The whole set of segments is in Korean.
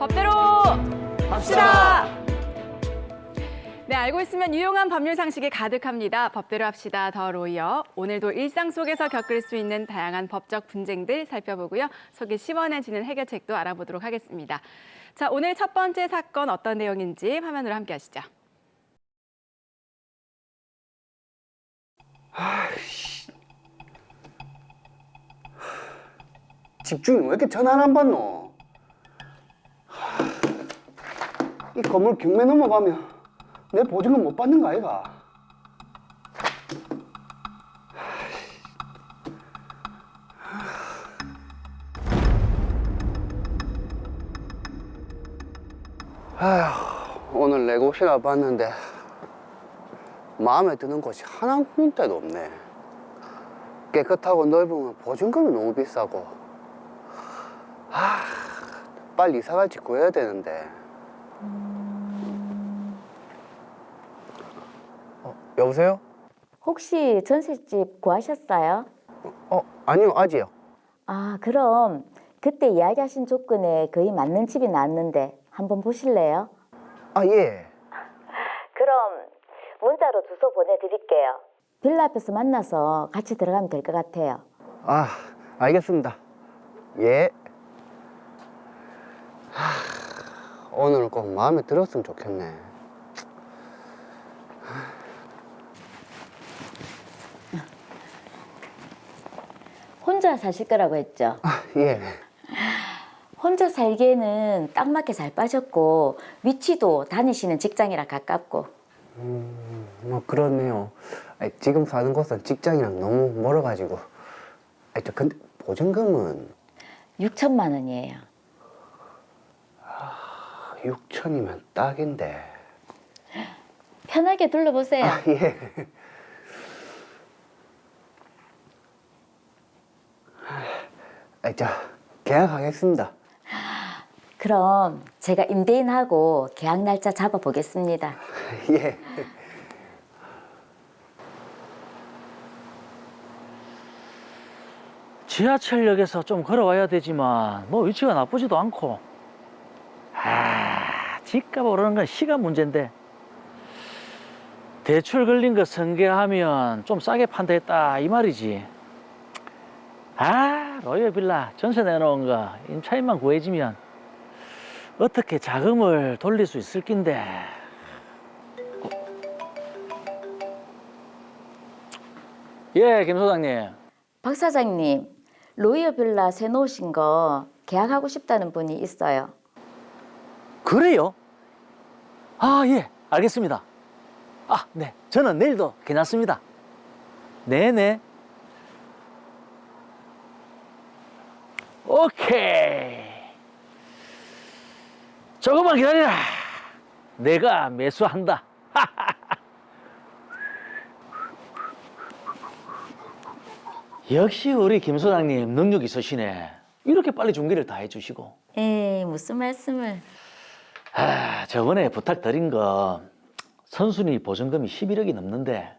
법대로 합시다. 네, 알고 있으면 유용한 법률 상식이 가득합니다. 법대로 합시다. 더 로이어. 오늘도 일상 속에서 겪을 수 있는 다양한 법적 분쟁들 살펴보고요. 속이 시원해지는 해결책도 알아보도록 하겠습니다. 자, 오늘 첫 번째 사건 어떤 내용인지 화면으로 함께 하시죠. 집주인 왜 이렇게 전화를 안 받노? 이 건물 경매 넘어가면 내 보증금 못 받는 거 아이가? 아휴, 오늘 내 곳이나 봤는데 마음에 드는 곳이 하나 한 군데도 없네. 깨끗하고 넓으면 보증금이 너무 비싸고, 빨리 이사 갈 집 구해야 되는데. 여보세요? 혹시 전셋집 구하셨어요? 아니요, 아직요. 아, 그럼 그때 이야기하신 조건에 거의 맞는 집이 나왔는데 한번 보실래요? 아, 예. 그럼 문자로 주소 보내드릴게요. 빌라 앞에서 만나서 같이 들어가면 될 것 같아요. 아, 알겠습니다. 예. 오늘은 꼭 마음에 들었으면 좋겠네. 혼자 사실 거라고 했죠? 아, 예. 혼자 살기에는 딱 맞게 잘 빠졌고 위치도 다니시는 직장이랑 가깝고. 뭐 그렇네요. 지금 사는 곳은 직장이랑 너무 멀어가지고. 근데 보증금은 6천만 원이에요. 6천이면 딱인데. 편하게 둘러보세요. 아, 예. 계약하겠습니다. 그럼 제가 임대인하고 계약 날짜 잡아보겠습니다. 예. 지하철역에서 좀 걸어와야 되지만 뭐 위치가 나쁘지도 않고, 집값 오르는 건 시간 문제인데 대출 걸린 거 승계하면 좀 싸게 판다 했다 이 말이지. 로열 빌라 전세 내놓은 거 임차인만 구해지면 어떻게 자금을 돌릴 수 있을 낀데. 예, 김 소장님. 박 사장님, 로이어 빌라 새 놓으신 거 계약하고 싶다는 분이 있어요. 그래요? 예, 알겠습니다. 네, 저는 내일도 괜찮습니다. 네네. 오케이. 조금만 기다리라. 내가 매수한다. 역시 우리 김 소장님 능력 있으시네. 이렇게 빨리 중개를 다 해주시고. 에이, 무슨 말씀을. 저번에 부탁드린 거 선순위 보증금이 11억이 넘는데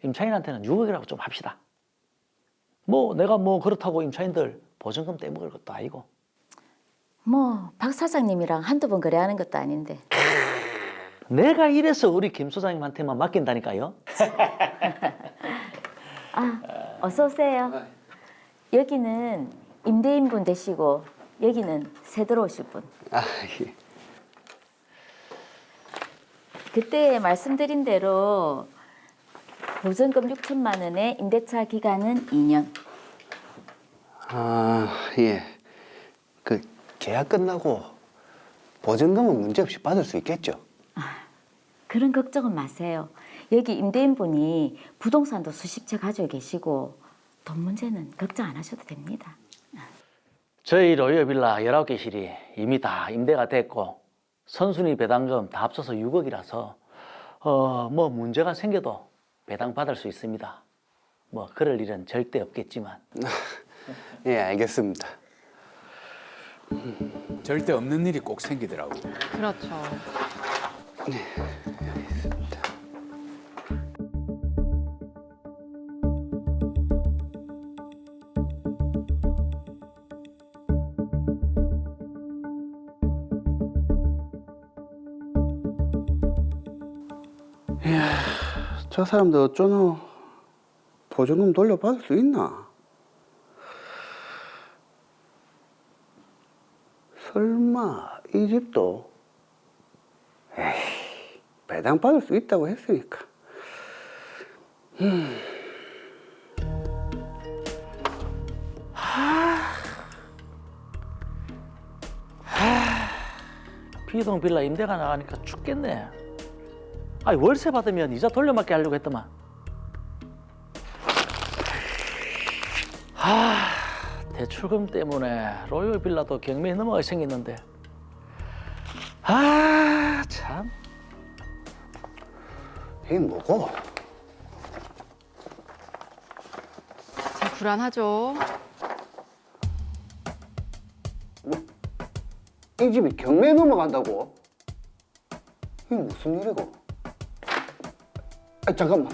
임차인한테는 6억이라고 좀 합시다. 내가 그렇다고 임차인들 보증금 떼먹을 것도 아니고. 박 사장님이랑 한두 번 거래하는 것도 아닌데. 내가 이래서 우리 김 소장님한테만 맡긴다니까요. 어서 오세요. 여기는 임대인분 되시고 여기는 새 들어오실 분. 예. 그때 말씀드린 대로 보증금 6천만 원에 임대차 기간은 2년. 예. 계약 끝나고 보증금은 문제없이 받을 수 있겠죠? 그런 걱정은 마세요. 여기 임대인분이 부동산도 수십 채 가지고 계시고 돈 문제는 걱정 안 하셔도 됩니다. 저희 로이어 빌라 19개 실이 이미 다 임대가 됐고 선순위 배당금 다 합쳐서 6억이라서 문제가 생겨도 배당받을 수 있습니다. 그럴 일은 절대 없겠지만. 예, 알겠습니다. 절대 없는 일이 꼭 생기더라고. 그렇죠. 저 사람들 어쩌노? 보증금 돌려받을 수 있나? 설마 이 집도? 에이, 배당받을 수 있다고 했으니까. 비동 빌라 임대가 나가니까 죽겠네. 아니 월세 받으면 이자 돌려막기 하려고 했더만. 대출금 때문에 로열 빌라도 경매에 넘어가게 생겼는데. 참. 이게 뭐고? 참 불안하죠. 이 집이 경매에 넘어간다고? 이게 무슨 일이고? 아, 잠깐만.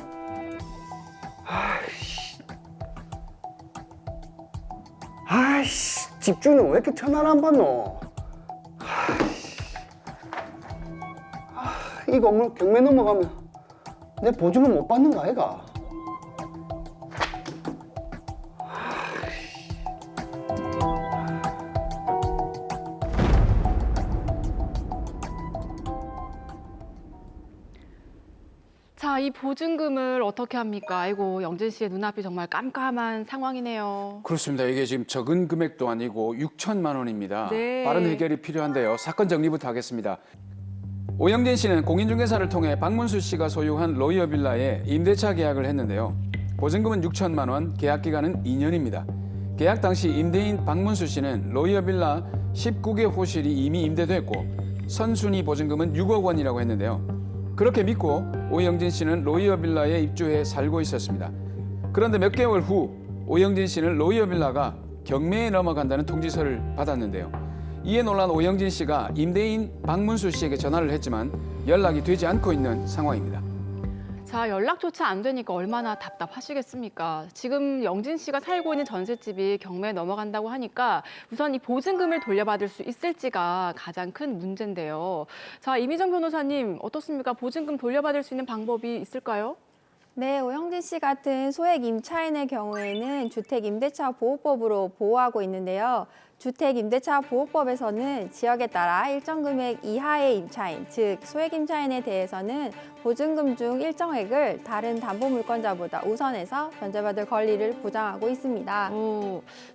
아이씨, 집주인은 왜 이렇게 전화를 안 받노? 이 건물 경매 넘어가면 내 보증금 못 받는 거 아이가? 자, 이 보증금을 어떻게 합니까? 아이고, 영진 씨의 눈앞이 정말 깜깜한 상황이네요. 그렇습니다. 이게 지금 적은 금액도 아니고 6천만 원입니다. 네. 빠른 해결이 필요한데요. 사건 정리부터 하겠습니다. 오영진 씨는 공인중개사를 통해 박문수 씨가 소유한 로이어 빌라에 임대차 계약을 했는데요. 보증금은 6천만 원, 계약 기간은 2년입니다. 계약 당시 임대인 박문수 씨는 로이어 빌라 19개 호실이 이미 임대됐고 선순위 보증금은 6억 원이라고 했는데요. 그렇게 믿고 오영진 씨는 로이어 빌라에 입주해 살고 있었습니다. 그런데 몇 개월 후 오영진 씨는 로이어 빌라가 경매에 넘어간다는 통지서를 받았는데요. 이에 놀란 오영진 씨가 임대인 박문수 씨에게 전화를 했지만 연락이 되지 않고 있는 상황입니다. 자, 연락조차 안 되니까 얼마나 답답하시겠습니까? 지금 영진 씨가 살고 있는 전셋집이 경매에 넘어간다고 하니까 우선 이 보증금을 돌려받을 수 있을지가 가장 큰 문제인데요. 자, 이미정 변호사님 어떻습니까? 보증금 돌려받을 수 있는 방법이 있을까요? 네, 오영진 씨 같은 소액 임차인의 경우에는 주택임대차 보호법으로 보호하고 있는데요. 주택임대차보호법에서는 지역에 따라 일정 금액 이하의 임차인, 즉 소액 임차인에 대해서는 보증금 중 일정액을 다른 담보물권자보다 우선해서 변제받을 권리를 보장하고 있습니다.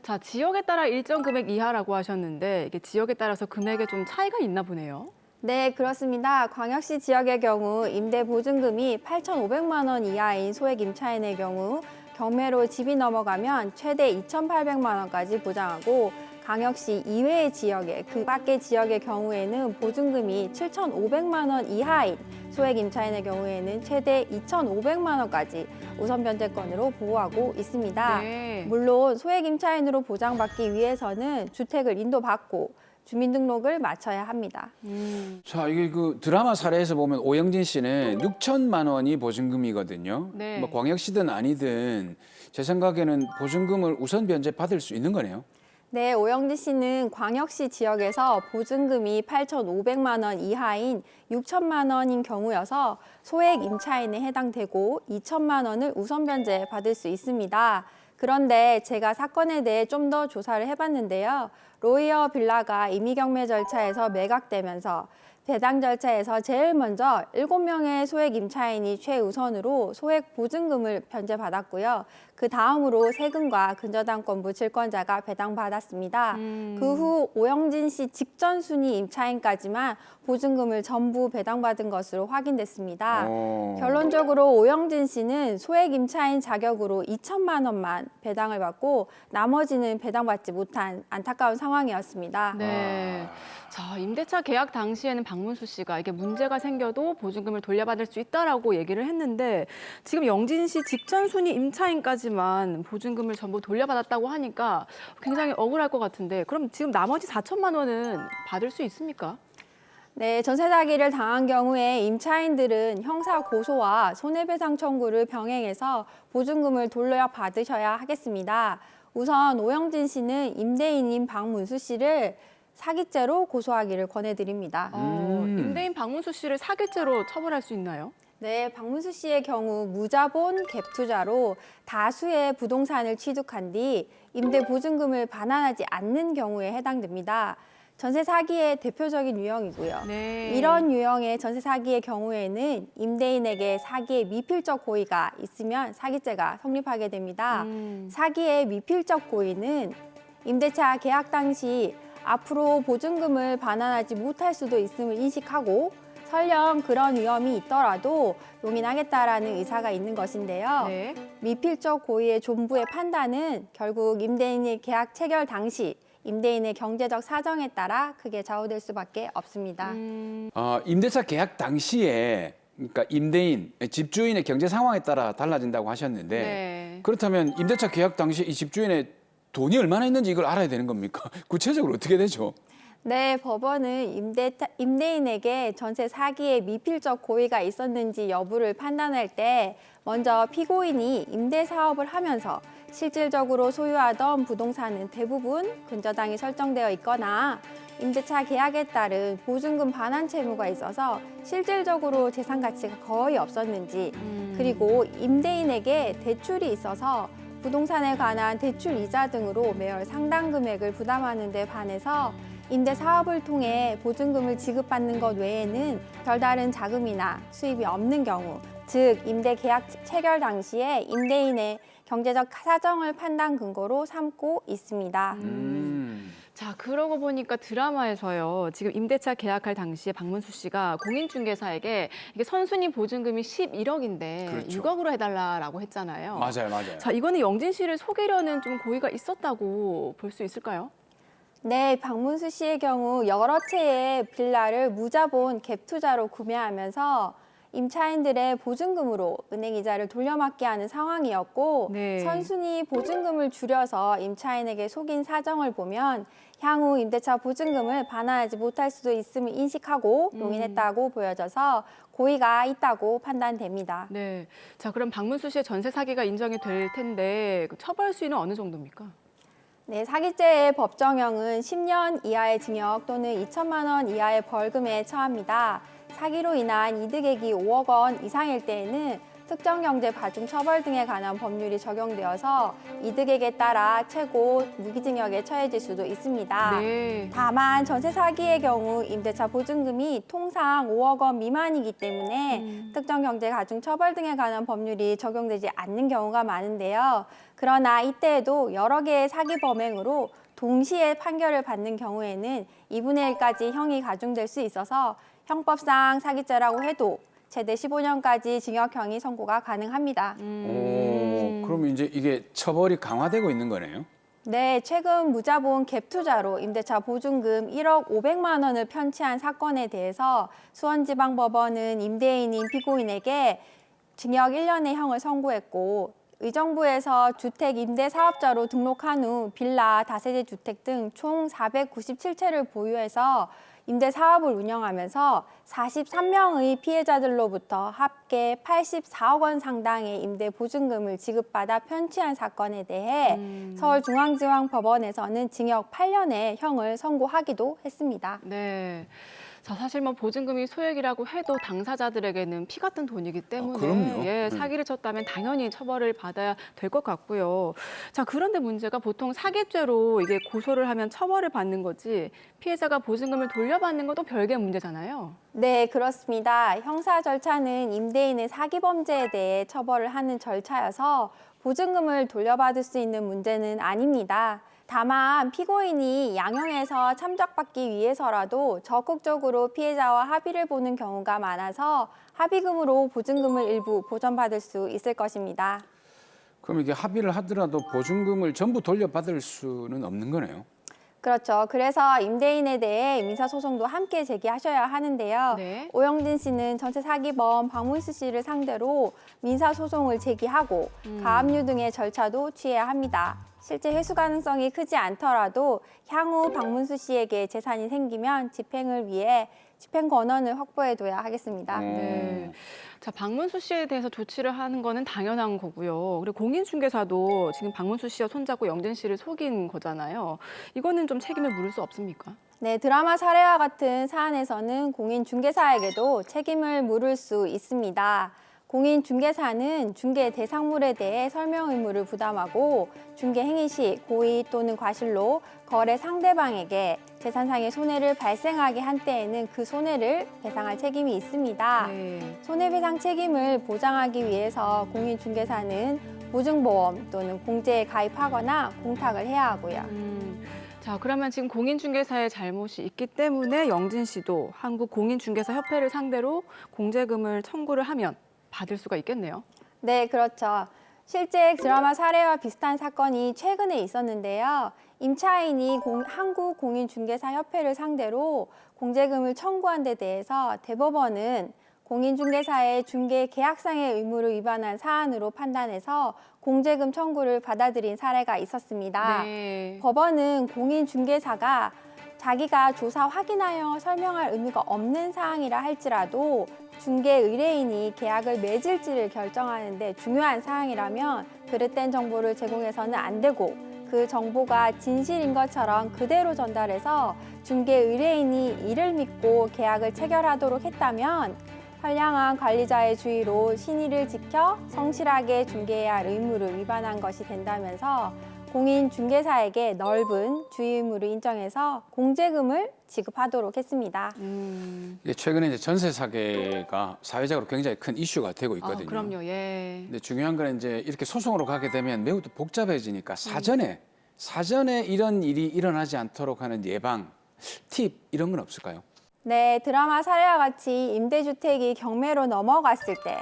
자, 지역에 따라 일정 금액 이하라고 하셨는데 이게 지역에 따라서 금액에 좀 차이가 있나 보네요. 네, 그렇습니다. 광역시 지역의 경우 임대 보증금이 8,500만 원 이하인 소액 임차인의 경우 경매로 집이 넘어가면 최대 2,800만 원까지 보장하고 광역시 이외의 지역에 그 밖의 지역의 경우에는 보증금이 7,500만 원 이하인 소액 임차인의 경우에는 최대 2,500만 원까지 우선 변제권으로 보호하고 있습니다. 네. 물론 소액 임차인으로 보장받기 위해서는 주택을 인도받고 주민등록을 마쳐야 합니다. 자, 이게 그 드라마 사례에서 보면 오영진 씨는 6천만 원이 보증금이거든요. 네. 뭐 광역시든 아니든 제 생각에는 보증금을 우선 변제 받을 수 있는 거네요. 네, 오영진 씨는 광역시 지역에서 보증금이 8,500만 원 이하인 6천만 원인 경우여서 소액 임차인에 해당되고 2천만 원을 우선 변제 받을 수 있습니다. 그런데 제가 사건에 대해 좀 더 조사를 해봤는데요. 로이어 빌라가 임의경매 절차에서 매각되면서 배당 절차에서 제일 먼저 7명의 소액 임차인이 최우선으로 소액 보증금을 변제받았고요. 그 다음으로 세금과 근저당권부 질권자가 배당받았습니다. 그 후 오영진 씨 직전 순위 임차인까지만 보증금을 전부 배당받은 것으로 확인됐습니다. 결론적으로 오영진 씨는 소액 임차인 자격으로 2천만 원만 배당을 받고 나머지는 배당받지 못한 안타까운 상황이었습니다. 네. 자, 임대차 계약 당시에는 박문수 씨가 이게 문제가 생겨도 보증금을 돌려받을 수 있다라고 얘기를 했는데 지금 영진 씨 직전 순위 임차인까지만 보증금을 전부 돌려받았다고 하니까 굉장히 억울할 것 같은데 그럼 지금 나머지 4천만 원은 받을 수 있습니까? 네, 전세 사기를 당한 경우에 임차인들은 형사 고소와 손해배상 청구를 병행해서 보증금을 돌려받으셔야 하겠습니다. 우선 오영진 씨는 임대인인 박문수 씨를 사기죄로 고소하기를 권해드립니다. 임대인 박문수 씨를 사기죄로 처벌할 수 있나요? 네, 박문수 씨의 경우 무자본 갭 투자로 다수의 부동산을 취득한 뒤 임대 보증금을 반환하지 않는 경우에 해당됩니다. 전세 사기의 대표적인 유형이고요. 네. 이런 유형의 전세 사기의 경우에는 임대인에게 사기의 미필적 고의가 있으면 사기죄가 성립하게 됩니다. 사기의 미필적 고의는 임대차 계약 당시 앞으로 보증금을 반환하지 못할 수도 있음을 인식하고 설령 그런 위험이 있더라도 용인하겠다라는 의사가 있는 것인데요. 네. 미필적 고의의 존부의 판단은 결국 임대인이 계약 체결 당시 임대인의 경제적 사정에 따라 크게 좌우될 수밖에 없습니다. 임대차 계약 당시에 그러니까 임대인, 집주인의 경제 상황에 따라 달라진다고 하셨는데 네. 그렇다면 임대차 계약 당시 이 집주인의 돈이 얼마나 있는지 이걸 알아야 되는 겁니까? 구체적으로 어떻게 되죠? 네, 법원은 임대인에게 전세 사기의 미필적 고의가 있었는지 여부를 판단할 때 먼저 피고인이 임대 사업을 하면서 실질적으로 소유하던 부동산은 대부분 근저당이 설정되어 있거나 임대차 계약에 따른 보증금 반환 채무가 있어서 실질적으로 재산 가치가 거의 없었는지, 그리고 임대인에게 대출이 있어서 부동산에 관한 대출 이자 등으로 매월 상당 금액을 부담하는 데 반해서 임대 사업을 통해 보증금을 지급받는 것 외에는 별다른 자금이나 수입이 없는 경우, 즉 임대 계약 체결 당시에 임대인의 경제적 사정을 판단 근거로 삼고 있습니다. 자, 그러고 보니까 드라마에서요. 지금 임대차 계약할 당시에 박문수 씨가 공인중개사에게 이게 선순위 보증금이 11억인데 그렇죠. 6억으로 해달라라고 했잖아요. 맞아요. 자, 이거는 영진 씨를 속이려는 좀 고의가 있었다고 볼 수 있을까요? 네, 박문수 씨의 경우 여러 채의 빌라를 무자본 갭 투자로 구매하면서 임차인들의 보증금으로 은행 이자를 돌려막게 하는 상황이었고, 네. 선순위 보증금을 줄여서 임차인에게 속인 사정을 보면 향후 임대차 보증금을 반환하지 못할 수도 있음을 인식하고 용인했다고 보여져서 고의가 있다고 판단됩니다. 네. 자, 그럼 박문수 씨의 전세 사기가 인정이 될 텐데 그 처벌 수위는 어느 정도입니까? 네, 사기죄의 법정형은 10년 이하의 징역 또는 2천만 원 이하의 벌금에 처합니다. 사기로 인한 이득액이 5억 원 이상일 때에는 특정경제과중 처벌 등에 관한 법률이 적용되어서 이득액에 따라 최고 무기징역에 처해질 수도 있습니다. 네. 다만 전세 사기의 경우 임대차 보증금이 통상 5억 원 미만이기 때문에 특정경제과중 처벌 등에 관한 법률이 적용되지 않는 경우가 많은데요. 그러나 이때에도 여러 개의 사기 범행으로 동시에 판결을 받는 경우에는 2분의 1까지 형이 가중될 수 있어서 형법상 사기죄라고 해도 최대 15년까지 징역형이 선고가 가능합니다. 그러면 이제 이게 처벌이 강화되고 있는 거네요? 네, 최근 무자본 갭 투자로 임대차 보증금 1억 500만 원을 편취한 사건에 대해서 수원지방법원은 임대인인 피고인에게 징역 1년의 형을 선고했고, 의정부에서 주택 임대 사업자로 등록한 후 빌라, 다세대 주택 등 총 497채를 보유해서 임대 사업을 운영하면서 43명의 피해자들로부터 합계 84억 원 상당의 임대 보증금을 지급받아 편취한 사건에 대해 서울중앙지방법원에서는 징역 8년의 형을 선고하기도 했습니다. 네. 자, 사실 뭐 보증금이 소액이라고 해도 당사자들에게는 피 같은 돈이기 때문에 그럼요. 예, 사기를 쳤다면 당연히 처벌을 받아야 될 것 같고요. 자, 그런데 문제가 보통 사기죄로 이게 고소를 하면 처벌을 받는 거지 피해자가 보증금을 돌려받는 것도 별개의 문제잖아요. 네, 그렇습니다. 형사 절차는 임대인의 사기 범죄에 대해 처벌을 하는 절차여서 보증금을 돌려받을 수 있는 문제는 아닙니다. 다만 피고인이 양형에서 참작받기 위해서라도 적극적으로 피해자와 합의를 보는 경우가 많아서 합의금으로 보증금을 일부 보전받을 수 있을 것입니다. 그럼 이게 합의를 하더라도 보증금을 전부 돌려받을 수는 없는 거네요? 그렇죠. 그래서 임대인에 대해 민사소송도 함께 제기하셔야 하는데요. 네. 오영진 씨는 전세 사기범 박문수 씨를 상대로 민사소송을 제기하고 가압류 등의 절차도 취해야 합니다. 실제 회수 가능성이 크지 않더라도 향후 박문수 씨에게 재산이 생기면 집행을 위해 집행 권한을 확보해둬야 하겠습니다. 네. 자, 박문수 씨에 대해서 조치를 하는 거는 당연한 거고요. 그리고 공인중개사도 지금 박문수 씨와 손잡고 영진 씨를 속인 거잖아요. 이거는 좀 책임을 물을 수 없습니까? 네, 드라마 사례와 같은 사안에서는 공인중개사에게도 책임을 물을 수 있습니다. 공인중개사는 중개 대상물에 대해 설명 의무를 부담하고 중개 행위 시 고의 또는 과실로 거래 상대방에게 재산상의 손해를 발생하게 한 때에는 그 손해를 배상할 책임이 있습니다. 네. 손해배상 책임을 보장하기 위해서 공인중개사는 보증보험 또는 공제에 가입하거나 공탁을 해야 하고요. 자, 그러면 지금 공인중개사의 잘못이 있기 때문에 영진 씨도 한국공인중개사협회를 상대로 공제금을 청구를 하면 받을 수가 있겠네요. 네, 그렇죠. 실제 드라마 사례와 비슷한 사건이 최근에 있었는데요. 임차인이 한국공인중개사협회를 상대로 공제금을 청구한 데 대해서 대법원은 공인중개사의 중개 계약상의 의무를 위반한 사안으로 판단해서 공제금 청구를 받아들인 사례가 있었습니다. 네. 법원은 공인중개사가 자기가 조사 확인하여 설명할 의무가 없는 사항이라 할지라도 중개 의뢰인이 계약을 맺을지를 결정하는 데 중요한 사항이라면 그릇된 정보를 제공해서는 안 되고 그 정보가 진실인 것처럼 그대로 전달해서 중개 의뢰인이 이를 믿고 계약을 체결하도록 했다면 선량한 관리자의 주의로 신의를 지켜 성실하게 중개해야 할 의무를 위반한 것이 된다면서 공인중개사에게 넓은 주의 의무를 인정해서 공제금을 지급하도록 했습니다. 이게 최근에 이제 전세 사기가 사회적으로 굉장히 큰 이슈가 되고 있거든요. 그럼요. 예. 근데 중요한 건 이제 이렇게 소송으로 가게 되면 매우 또 복잡해지니까 사전에 이런 일이 일어나지 않도록 하는 예방 팁 이런 건 없을까요? 네, 드라마 사례와 같이 임대주택이 경매로 넘어갔을 때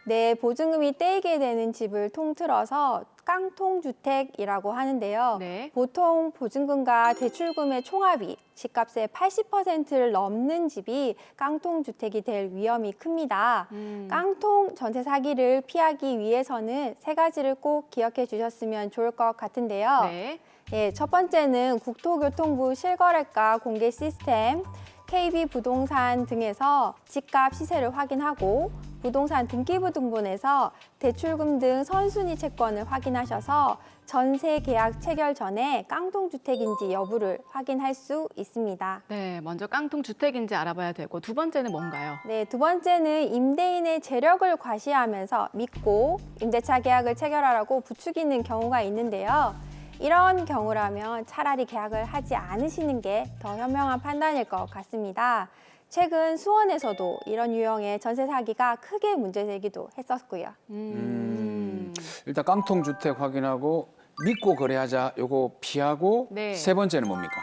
내 보증금이 떼이게 되는 집을 통틀어서 깡통주택이라고 하는데요. 네. 보통 보증금과 대출금의 총합이 집값의 80%를 넘는 집이 깡통주택이 될 위험이 큽니다. 깡통 전세 사기를 피하기 위해서는 세 가지를 꼭 기억해 주셨으면 좋을 것 같은데요. 네. 예, 첫 번째는 국토교통부 실거래가 공개 시스템, KB부동산 등에서 집값 시세를 확인하고 부동산 등기부 등본에서 대출금 등 선순위 채권을 확인하셔서 전세 계약 체결 전에 깡통주택인지 여부를 확인할 수 있습니다. 네, 먼저 깡통주택인지 알아봐야 되고 두 번째는 뭔가요? 네, 두 번째는 임대인의 재력을 과시하면서 믿고 임대차 계약을 체결하라고 부추기는 경우가 있는데요. 이런 경우라면 차라리 계약을 하지 않으시는 게 더 현명한 판단일 것 같습니다. 최근 수원에서도 이런 유형의 전세 사기가 크게 문제되기도 했었고요. 일단 깡통주택 확인하고 믿고 거래하자 요거 피하고 네. 세 번째는 뭡니까?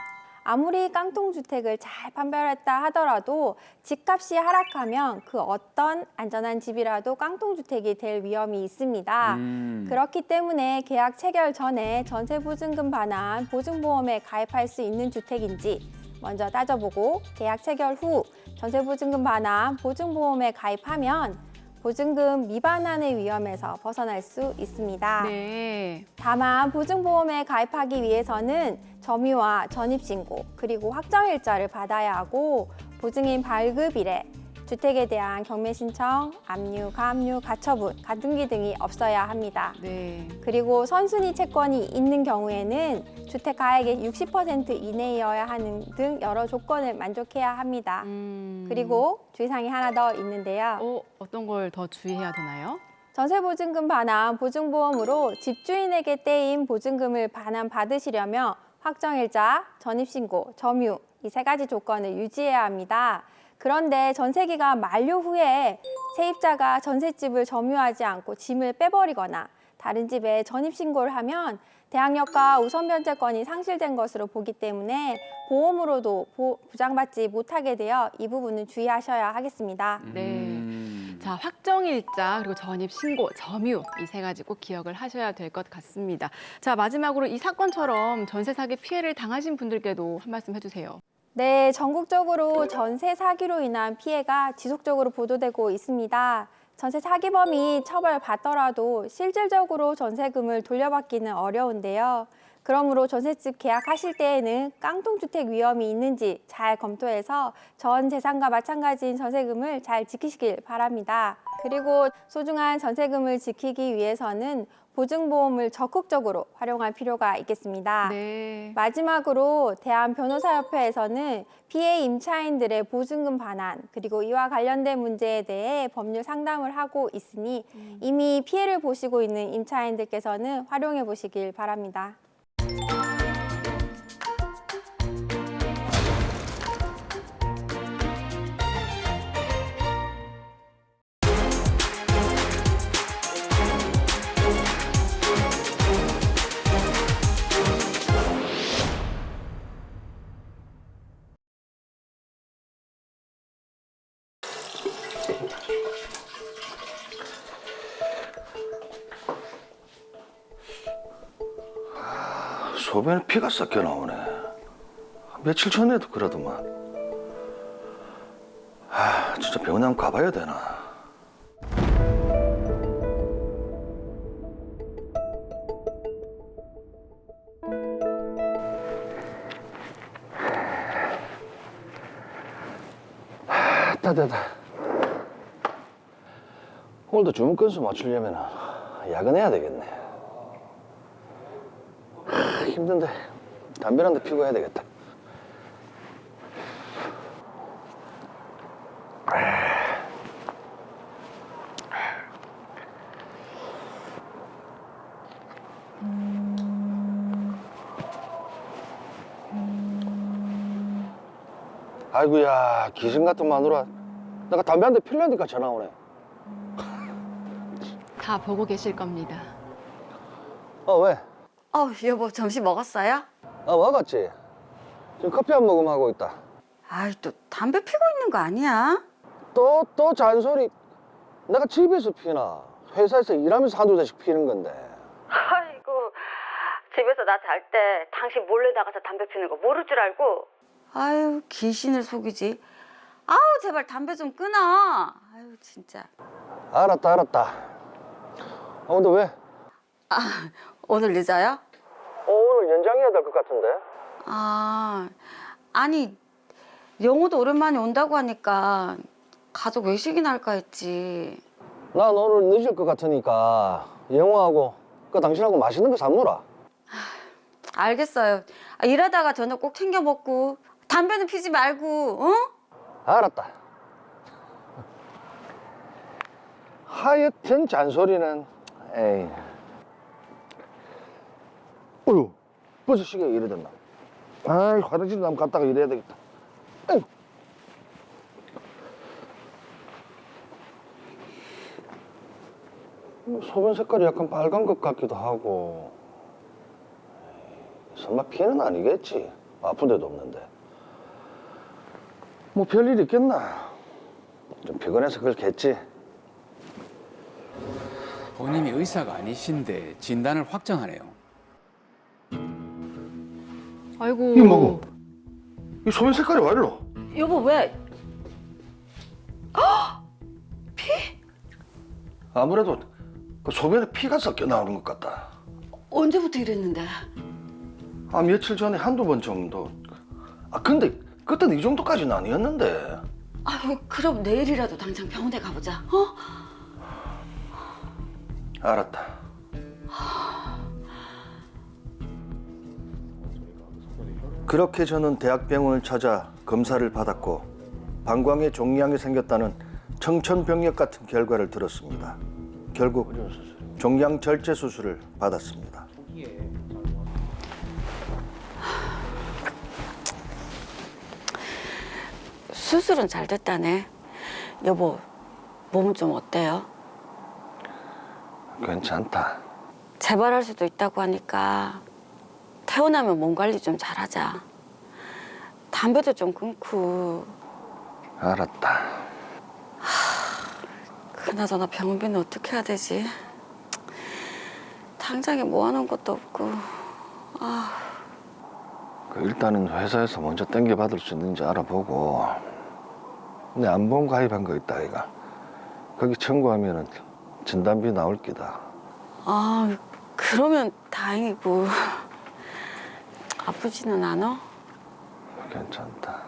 아무리 깡통주택을 잘 판별했다 하더라도 집값이 하락하면 그 어떤 안전한 집이라도 깡통주택이 될 위험이 있습니다. 그렇기 때문에 계약 체결 전에 전세보증금 반환 보증보험에 가입할 수 있는 주택인지 먼저 따져보고 계약 체결 후 전세보증금 반환 보증보험에 가입하면 보증금 미반환의 위험에서 벗어날 수 있습니다. 네. 다만 보증보험에 가입하기 위해서는 점유와 전입신고 그리고 확정일자를 받아야 하고 보증인 발급일에 주택에 대한 경매 신청, 압류, 가압류, 가처분, 가등기 등이 없어야 합니다. 네. 그리고 선순위 채권이 있는 경우에는 주택 가액의 60% 이내여야 하는 등 여러 조건을 만족해야 합니다. 그리고 주의사항이 하나 더 있는데요. 어떤 걸 더 주의해야 되나요? 전세보증금 반환 보증보험으로 집주인에게 떼인 보증금을 반환받으시려면 확정일자, 전입신고, 점유 이 세 가지 조건을 유지해야 합니다. 그런데 전세기간 만료 후에 세입자가 전셋집을 점유하지 않고 짐을 빼버리거나 다른 집에 전입신고를 하면 대항력과 우선변제권이 상실된 것으로 보기 때문에 보험으로도 보장받지 못하게 되어 이 부분은 주의하셔야 하겠습니다. 네. 자, 확정일자 그리고 전입신고, 점유 이 세 가지 꼭 기억을 하셔야 될 것 같습니다. 자, 마지막으로 이 사건처럼 전세 사기 피해를 당하신 분들께도 한 말씀 해주세요. 네, 전국적으로 전세 사기로 인한 피해가 지속적으로 보도되고 있습니다. 전세 사기범이 처벌받더라도 실질적으로 전세금을 돌려받기는 어려운데요. 그러므로 전셋집 계약하실 때에는 깡통주택 위험이 있는지 잘 검토해서 전 재산과 마찬가지인 전세금을 잘 지키시길 바랍니다. 그리고 소중한 전세금을 지키기 위해서는 보증보험을 적극적으로 활용할 필요가 있겠습니다. 네. 마지막으로 대한변호사협회에서는 피해 임차인들의 보증금 반환 그리고 이와 관련된 문제에 대해 법률 상담을 하고 있으니 이미 피해를 보시고 있는 임차인들께서는 활용해 보시길 바랍니다. 소변에 피가 섞여 나오네. 며칠 전에도 그러더만. 진짜 병원 한번 가봐야 되나. 됐다. 오늘도 주문 건수 맞추려면 야근해야 되겠네. 힘든데 담배 한 대 피고 해야 되겠다. 아이고야, 귀신 같은 마누라. 내가 담배 한 대 피려니까 전화 오네. 다 보고 계실 겁니다. 왜? 여보 점심 먹었어요? 먹었지. 지금 커피 한 모금 하고 있다. 아이 또 담배 피고 있는 거 아니야? 또 잔소리. 내가 집에서 피나 회사에서 일하면서 한두 대씩 피는 건데. 아이고 집에서 나 잘 때 당신 몰래 나가서 담배 피는 거 모를 줄 알고 아유 귀신을 속이지. 아우 제발 담배 좀 끊어. 아유 진짜. 알았다. 근데 왜? 오늘 늦어요? 오늘 연장해야 될 것 같은데. 아니 영호도 오랜만에 온다고 하니까 가족 외식이나 할까 했지. 난 오늘 늦을 것 같으니까 영호하고 그 당신하고 맛있는 거 사무라. 알겠어요. 일하다가 저녁 꼭 챙겨 먹고 담배는 피지 말고 어? 알았다. 하여튼 잔소리는 에이. 어휴, 벌써 시계가 이래 됐나? 아이, 화장실 한번 갔다가 이래야 되겠다. 에이. 소변 색깔이 약간 빨간 것 같기도 하고. 설마 피해는 아니겠지? 아픈 데도 없는데. 뭐 별일 있겠나? 좀 피곤해서 그렇겠지. 본인이 의사가 아니신데 진단을 확정하네요. 아이고. 이 뭐고? 이 소변 색깔이 왜 이러? 여보 왜? 아무래도 그 소변에 피가 섞여 나오는 것 같다. 언제부터 이랬는데? 며칠 전에 한두 번 정도. 근데 그때는 이 정도까지는 아니었는데. 아유 그럼 내일이라도 당장 병원에 가보자. 어? 알았다. 그렇게 저는 대학병원을 찾아 검사를 받았고 방광에 종양이 생겼다는 청천벽력 같은 결과를 들었습니다. 결국 종양 절제 수술을 받았습니다. 수술은 잘 됐다네. 여보 몸은 좀 어때요? 괜찮다. 재발할 수도 있다고 하니까 태어나면 몸 관리 좀 잘하자. 담배도 좀 끊고. 알았다. 그나저나 병원비는 어떻게 해야 되지? 당장에 모아놓은 것도 없고. 일단은 회사에서 먼저 땡겨받을 수 있는지 알아보고 내 안보험 가입한 거 있다 아이가. 거기 청구하면은 진단비 나올 기다. 그러면 다행이고. 아프지는 않아? 괜찮다.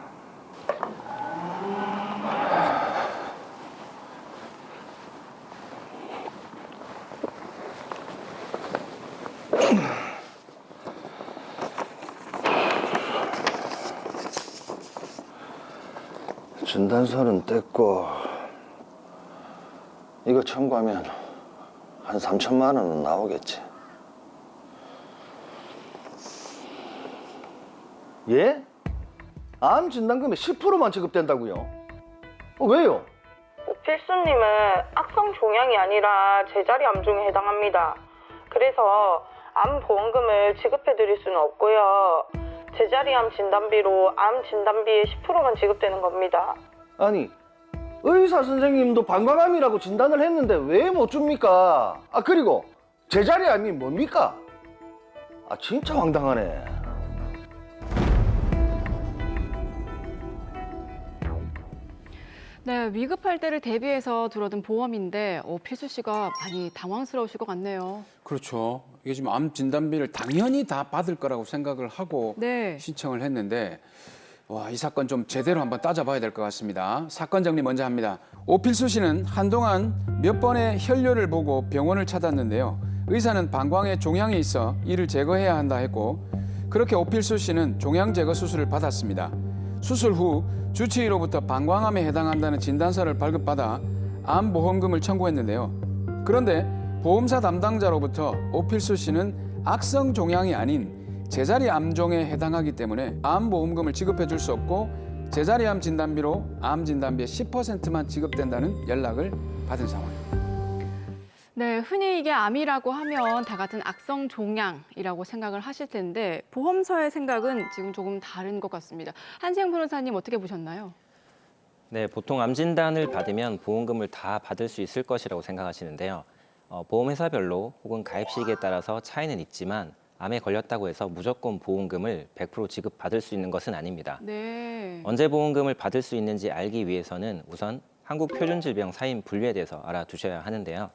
진단서는 뗐고 이거 청구하면 한 3천만 원은 나오겠지. 예? 암 진단금의 10%만 지급된다고요? 왜요? 필수님은 악성 종양이 아니라 제자리 암종에 해당합니다. 그래서 암 보험금을 지급해 드릴 수는 없고요. 제자리 암 진단비로 암 진단비의 10%만 지급되는 겁니다. 아니, 의사 선생님도 방광암이라고 진단을 했는데 왜 못 줍니까? 그리고 제자리 암이 뭡니까? 진짜 황당하네. 네, 위급할 때를 대비해서 들어둔 보험인데 필수 씨가 많이 당황스러우실 것 같네요. 그렇죠. 이게 지금 암 진단비를 당연히 다 받을 거라고 생각을 하고 네. 신청을 했는데 와, 이 사건 좀 제대로 한번 따져봐야 될 것 같습니다. 사건 정리 먼저 합니다. 오필수 씨는 한동안 몇 번의 혈뇨를 보고 병원을 찾았는데요. 의사는 방광에 종양이 있어 이를 제거해야 한다 했고 그렇게 오필수 씨는 종양 제거 수술을 받았습니다. 수술 후 주치의로부터 방광암에 해당한다는 진단서를 발급받아 암보험금을 청구했는데요. 그런데 보험사 담당자로부터 오필수 씨는 악성 종양이 아닌 제자리 암종에 해당하기 때문에 암보험금을 지급해 줄 수 없고 제자리암 진단비로 암 진단비의 10%만 지급된다는 연락을 받은 상황입니다. 네, 흔히 이게 암이라고 하면 다 같은 악성 종양이라고 생각을 하실 텐데 보험사의 생각은 지금 조금 다른 것 같습니다. 한세영 변호사님 어떻게 보셨나요? 네, 보통 암 진단을 받으면 보험금을 다 받을 수 있을 것이라고 생각하시는데요. 보험회사별로 혹은 가입 시기에 따라서 차이는 있지만 암에 걸렸다고 해서 무조건 보험금을 100% 지급받을 수 있는 것은 아닙니다. 네. 언제 보험금을 받을 수 있는지 알기 위해서는 우선 한국표준질병 사인 분류에 대해서 알아두셔야 하는데요.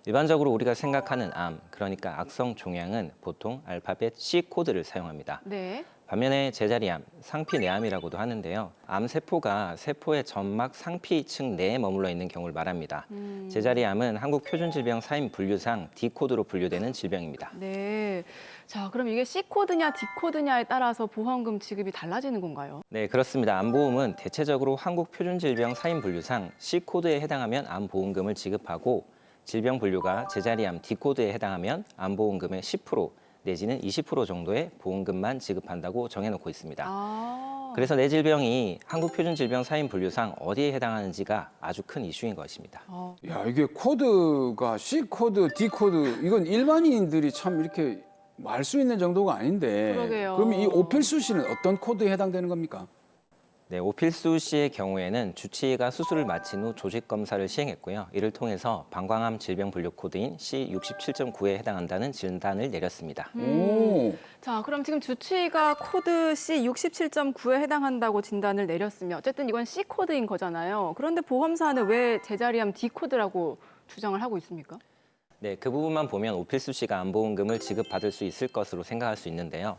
일반적으로 우리가 생각하는 암, 그러니까 악성 종양은 보통 알파벳 C 코드를 사용합니다. 네. 반면에 제자리암, 상피내암이라고도 하는데요. 암세포가 세포의 점막 상피층 내에 머물러 있는 경우를 말합니다. 제자리암은 한국표준질병 사인 분류상 D 코드로 분류되는 질병입니다. 네. 자, 그럼 이게 C 코드냐 D 코드냐에 따라서 보험금 지급이 달라지는 건가요? 네, 그렇습니다. 암보험은 대체적으로 한국표준질병 사인 분류상 C 코드에 해당하면 암보험금을 지급하고 질병 분류가 제자리암 D 코드에 해당하면 암보험금의 10% 내지는 20% 정도의 보험금만 지급한다고 정해놓고 있습니다. 그래서 내 질병이 한국표준질병 사인 분류상 어디에 해당하는지가 아주 큰 이슈인 것입니다. 야, 이게 코드가 C 코드, D 코드 이건 일반인들이 참 이렇게 알 수 있는 정도가 아닌데. 그러게요. 그럼 이 오필수 씨는 어떤 코드에 해당되는 겁니까? 네, 오필수 씨의 경우에는 주치의가 수술을 마친 후 조직 검사를 시행했고요. 이를 통해서 방광암 질병 분류 코드인 C67.9에 해당한다는 진단을 내렸습니다. 오. 자, 그럼 지금 주치의가 코드 C67.9에 해당한다고 진단을 내렸으면 어쨌든 이건 C 코드인 거잖아요. 그런데 보험사는 왜 제자리암 D 코드라고 주장을 하고 있습니까? 네, 그 부분만 보면 오필수 씨가 암보험금을 지급받을 수 있을 것으로 생각할 수 있는데요.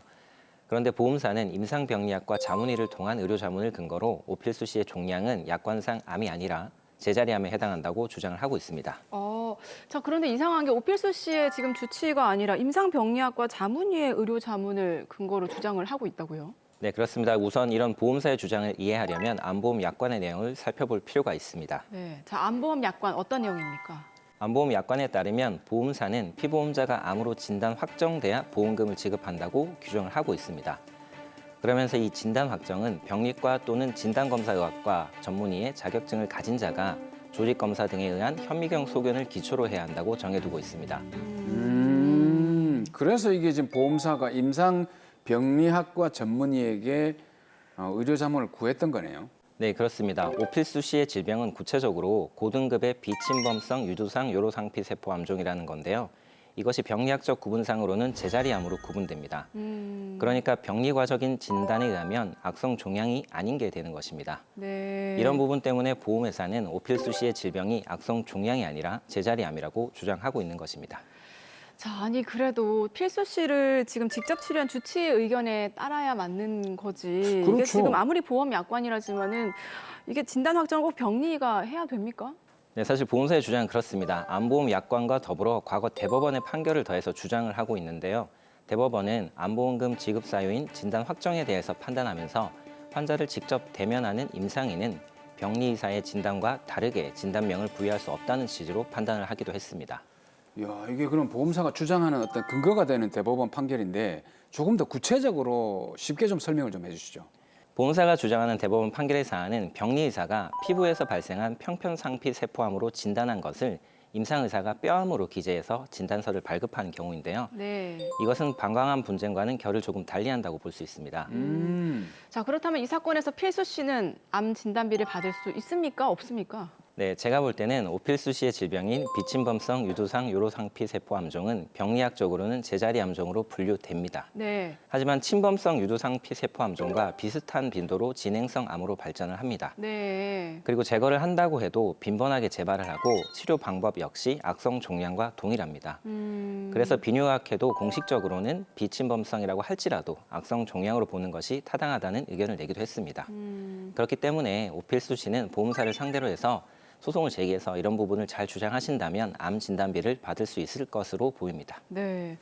그런데 보험사는 임상병리학과 자문의를 통한 의료자문을 근거로 오필수 씨의 종양은 약관상 암이 아니라 제자리암에 해당한다고 주장을 하고 있습니다. 자, 그런데 이상한 게 오필수 씨의 지금 주치의가 아니라 임상병리학과 자문의의 의료자문을 근거로 주장을 하고 있다고요? 네, 그렇습니다. 우선 이런 보험사의 주장을 이해하려면 암보험 약관의 내용을 살펴볼 필요가 있습니다. 네. 자, 암보험 약관 어떤 내용입니까? 암보험 약관에 따르면 보험사는 피보험자가 암으로 진단 확정돼야 보험금을 지급한다고 규정을 하고 있습니다. 그러면서 이 진단 확정은 병리과 또는 진단검사의학과 전문의의 자격증을 가진 자가 조직검사 등에 의한 현미경 소견을 기초로 해야 한다고 정해두고 있습니다. 그래서 이게 지금 보험사가 임상병리학과 전문의에게 의료자문을 구했던 거네요. 네, 그렇습니다. 오필수 씨의 질병은 구체적으로 고등급의 비침범성 유두상 요로상피 세포 암종이라는 건데요. 이것이 병리학적 구분상으로는 제자리암으로 구분됩니다. 그러니까 병리과적인 진단에 의하면 악성 종양이 아닌 게 되는 것입니다. 네. 이런 부분 때문에 보험회사는 오필수 씨의 질병이 악성 종양이 아니라 제자리암이라고 주장하고 있는 것입니다. 자, 아니 그래도 필수 씨를 지금 직접 치료한 주치의 의견에 따라야 맞는 거지. 이게 그렇죠. 지금 아무리 보험 약관이라지만은 이게 진단 확정을 꼭 병리가 해야 됩니까? 네, 사실 보험사의 주장은 그렇습니다. 암보험 약관과 더불어 과거 대법원의 판결을 더해서 주장을 하고 있는데요. 대법원은 암보험금 지급 사유인 진단 확정에 대해서 판단하면서 환자를 직접 대면하는 임상인은 병리의사의 진단과 다르게 진단명을 부여할 수 없다는 취지로 판단을 하기도 했습니다. 야, 이게 그럼 보험사가 주장하는 어떤 근거가 되는 대법원 판결인데 조금 더 구체적으로 쉽게 좀 설명을 좀 해주시죠. 보험사가 주장하는 대법원 판결의 사안은 병리의사가 피부에서 발생한 평편상피 세포암으로 진단한 것을 임상의사가 뼈암으로 기재해서 진단서를 발급하는 경우인데요. 네. 이것은 방광암 분쟁과는 결을 조금 달리한다고 볼 수 있습니다. 자, 그렇다면 이 사건에서 필수 씨는 암 진단비를 받을 수 있습니까? 없습니까? 네, 제가 볼 때는 오필수 씨의 질병인 비침범성 유두상 요로상피 세포 암종은 병리학적으로는 제자리 암종으로 분류됩니다. 네. 하지만 침범성 유두상피 세포 암종과 비슷한 빈도로 진행성 암으로 발전을 합니다. 네. 그리고 제거를 한다고 해도 빈번하게 재발을 하고 치료 방법 역시 악성 종양과 동일합니다. 그래서 비뇨의학회도 공식적으로는 비침범성이라고 할지라도 악성 종양으로 보는 것이 타당하다는 의견을 내기도 했습니다. 그렇기 때문에 오필수 씨는 보험사를 상대로 해서 소송을 제기해서 이런 부분을 잘 주장하신다면 암 진단비를 받을 수 있을 것으로 보입니다. 네.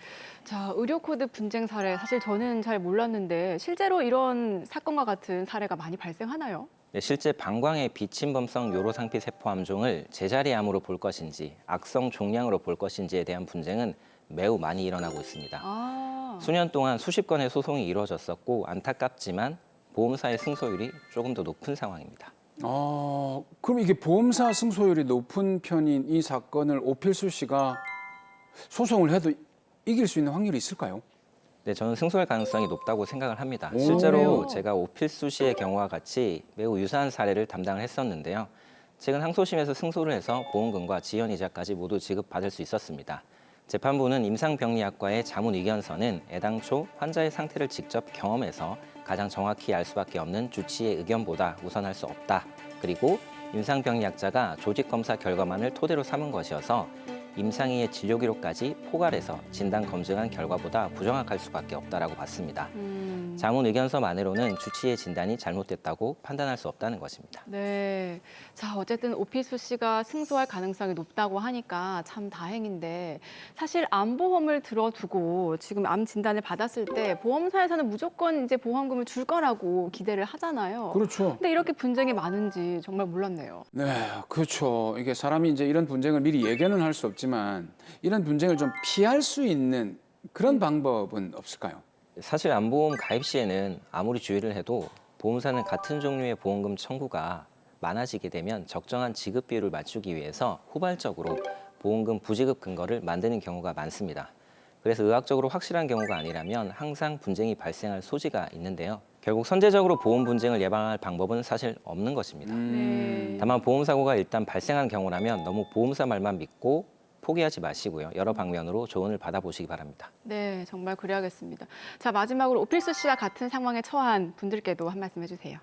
자, 의료 코드 분쟁 사례 사실 저는 잘 몰랐는데 실제로 이런 사건과 같은 사례가 많이 발생하나요? 네, 실제 방광의 비침범성 요로상피 세포 암종을 제자리 암으로 볼 것인지 악성 종양으로 볼 것인지에 대한 분쟁은 매우 많이 일어나고 있습니다. 아. 수년 동안 수십 건의 소송이 이루어졌었고 안타깝지만 보험사의 승소율이 조금 더 높은 상황입니다. 그럼 이게 보험사 승소율이 높은 편인 이 사건을 오필수 씨가 소송을 해도 이길 수 있는 확률이 있을까요? 네, 저는 승소할 가능성이 높다고 생각을 합니다. 오, 실제로 그래요? 제가 오필수 씨의 경우와 같이 매우 유사한 사례를 담당을 했었는데요. 최근 항소심에서 승소를 해서 보험금과 지연이자까지 모두 지급받을 수 있었습니다. 재판부는 임상병리학과의 자문 의견서는 애당초 환자의 상태를 직접 경험해서 가장 정확히 알 수밖에 없는 주치의 의견보다 우선할 수 없다. 그리고 임상병리학자가 조직검사 결과만을 토대로 삼은 것이어서 임상의의 진료 기록까지 포괄해서 진단 검증한 결과보다 부정확할 수밖에 없다라고 봤습니다. 자문 의견서만으로는 주치의 진단이 잘못됐다고 판단할 수 없다는 것입니다. 네. 자, 어쨌든 오필수 씨가 승소할 가능성이 높다고 하니까 참 다행인데 사실 암보험을 들어두고 지금 암 진단을 받았을 때 보험사에서는 무조건 이제 보험금을 줄 거라고 기대를 하잖아요. 그렇죠. 근데 이렇게 분쟁이 많은지 정말 몰랐네요. 네, 그렇죠. 이게 사람이 이제 이런 분쟁을 미리 예견은 할 수 없지만 이런 분쟁을 좀 피할 수 있는 그런 방법은 없을까요? 사실 암보험 가입 시에는 아무리 주의를 해도 보험사는 같은 종류의 보험금 청구가 많아지게 되면 적정한 지급 비율을 맞추기 위해서 후발적으로 보험금 부지급 근거를 만드는 경우가 많습니다. 그래서 의학적으로 확실한 경우가 아니라면 항상 분쟁이 발생할 소지가 있는데요. 결국 선제적으로 보험 분쟁을 예방할 방법은 사실 없는 것입니다. 네. 다만 보험 사고가 일단 발생한 경우라면 너무 보험사 말만 믿고 포기하지 마시고요. 여러 방면으로 조언을 받아보시기 바랍니다. 네, 정말 그래야겠습니다. 자, 마지막으로 오필수 씨와 같은 상황에 처한 분들께도 한 말씀 해주세요.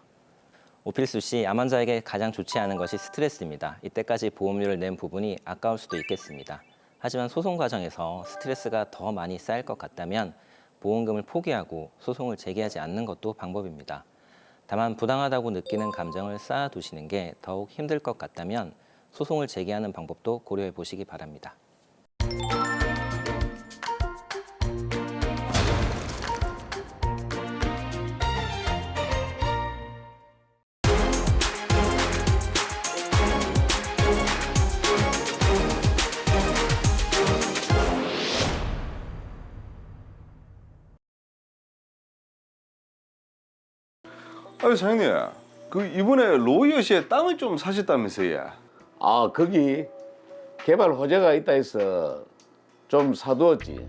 오필수 씨, 암 환자에게 가장 좋지 않은 것이 스트레스입니다. 이때까지 보험료를 낸 부분이 아까울 수도 있겠습니다. 하지만 소송 과정에서 스트레스가 더 많이 쌓일 것 같다면 보험금을 포기하고 소송을 제기하지 않는 것도 방법입니다. 다만 부당하다고 느끼는 감정을 쌓아두시는 게 더욱 힘들 것 같다면 소송을 제기하는 방법도 고려해 보시기 바랍니다. 아유 사장님, 그 이번에 로이어시에 땅을 좀 사셨다면서요? 아, 거기 개발 호재가 있다 해서 좀 사두었지.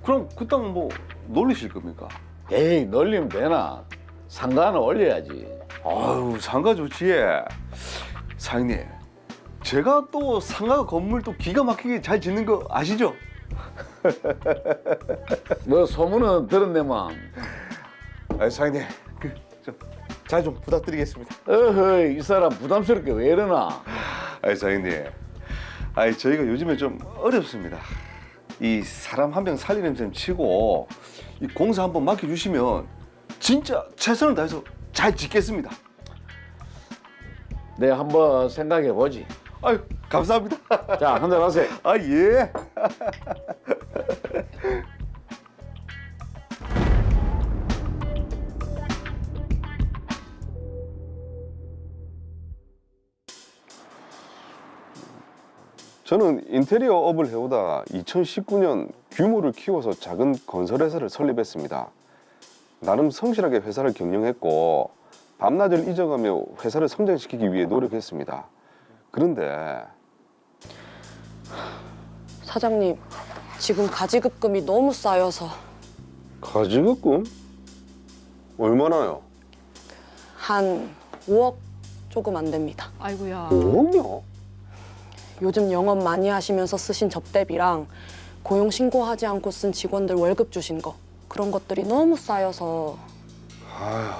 그럼 그 땅 뭐 놀리실 겁니까? 에이, 놀리면 되나? 상가는 올려야지. 아유 상가 좋지. 사장님, 제가 또 상가 건물 또 기가 막히게 잘 짓는 거 아시죠? 뭐 소문은 들었네만. 아 사장님, 잘 좀 부탁드리겠습니다. 어허이, 이 사람 부담스럽게 왜 이러나? 아 사장님, 저희가 요즘에 좀 어렵습니다. 이 사람 한 명 살리는 셈 치고 이 공사 한번 맡겨주시면 진짜 최선을 다해서 잘 짓겠습니다. 내가 한번 생각해 보지. 아유, 감사합니다. 자, 한잔 하세요. 아, 예. 저는 인테리어 업을 해오다 2019년 규모를 키워서 작은 건설회사를 설립했습니다. 나름 성실하게 회사를 경영했고 밤낮을 잊어가며 회사를 성장시키기 위해 노력했습니다. 그런데 사장님, 지금 가지급금이 너무 쌓여서 가지급금? 얼마나요? 한 5억 조금 안 됩니다. 아이고야. 5억이요? 요즘 영업 많이 하시면서 쓰신 접대비랑 고용 신고하지 않고 쓴 직원들 월급 주신 거 그런 것들이 너무 쌓여서 아휴,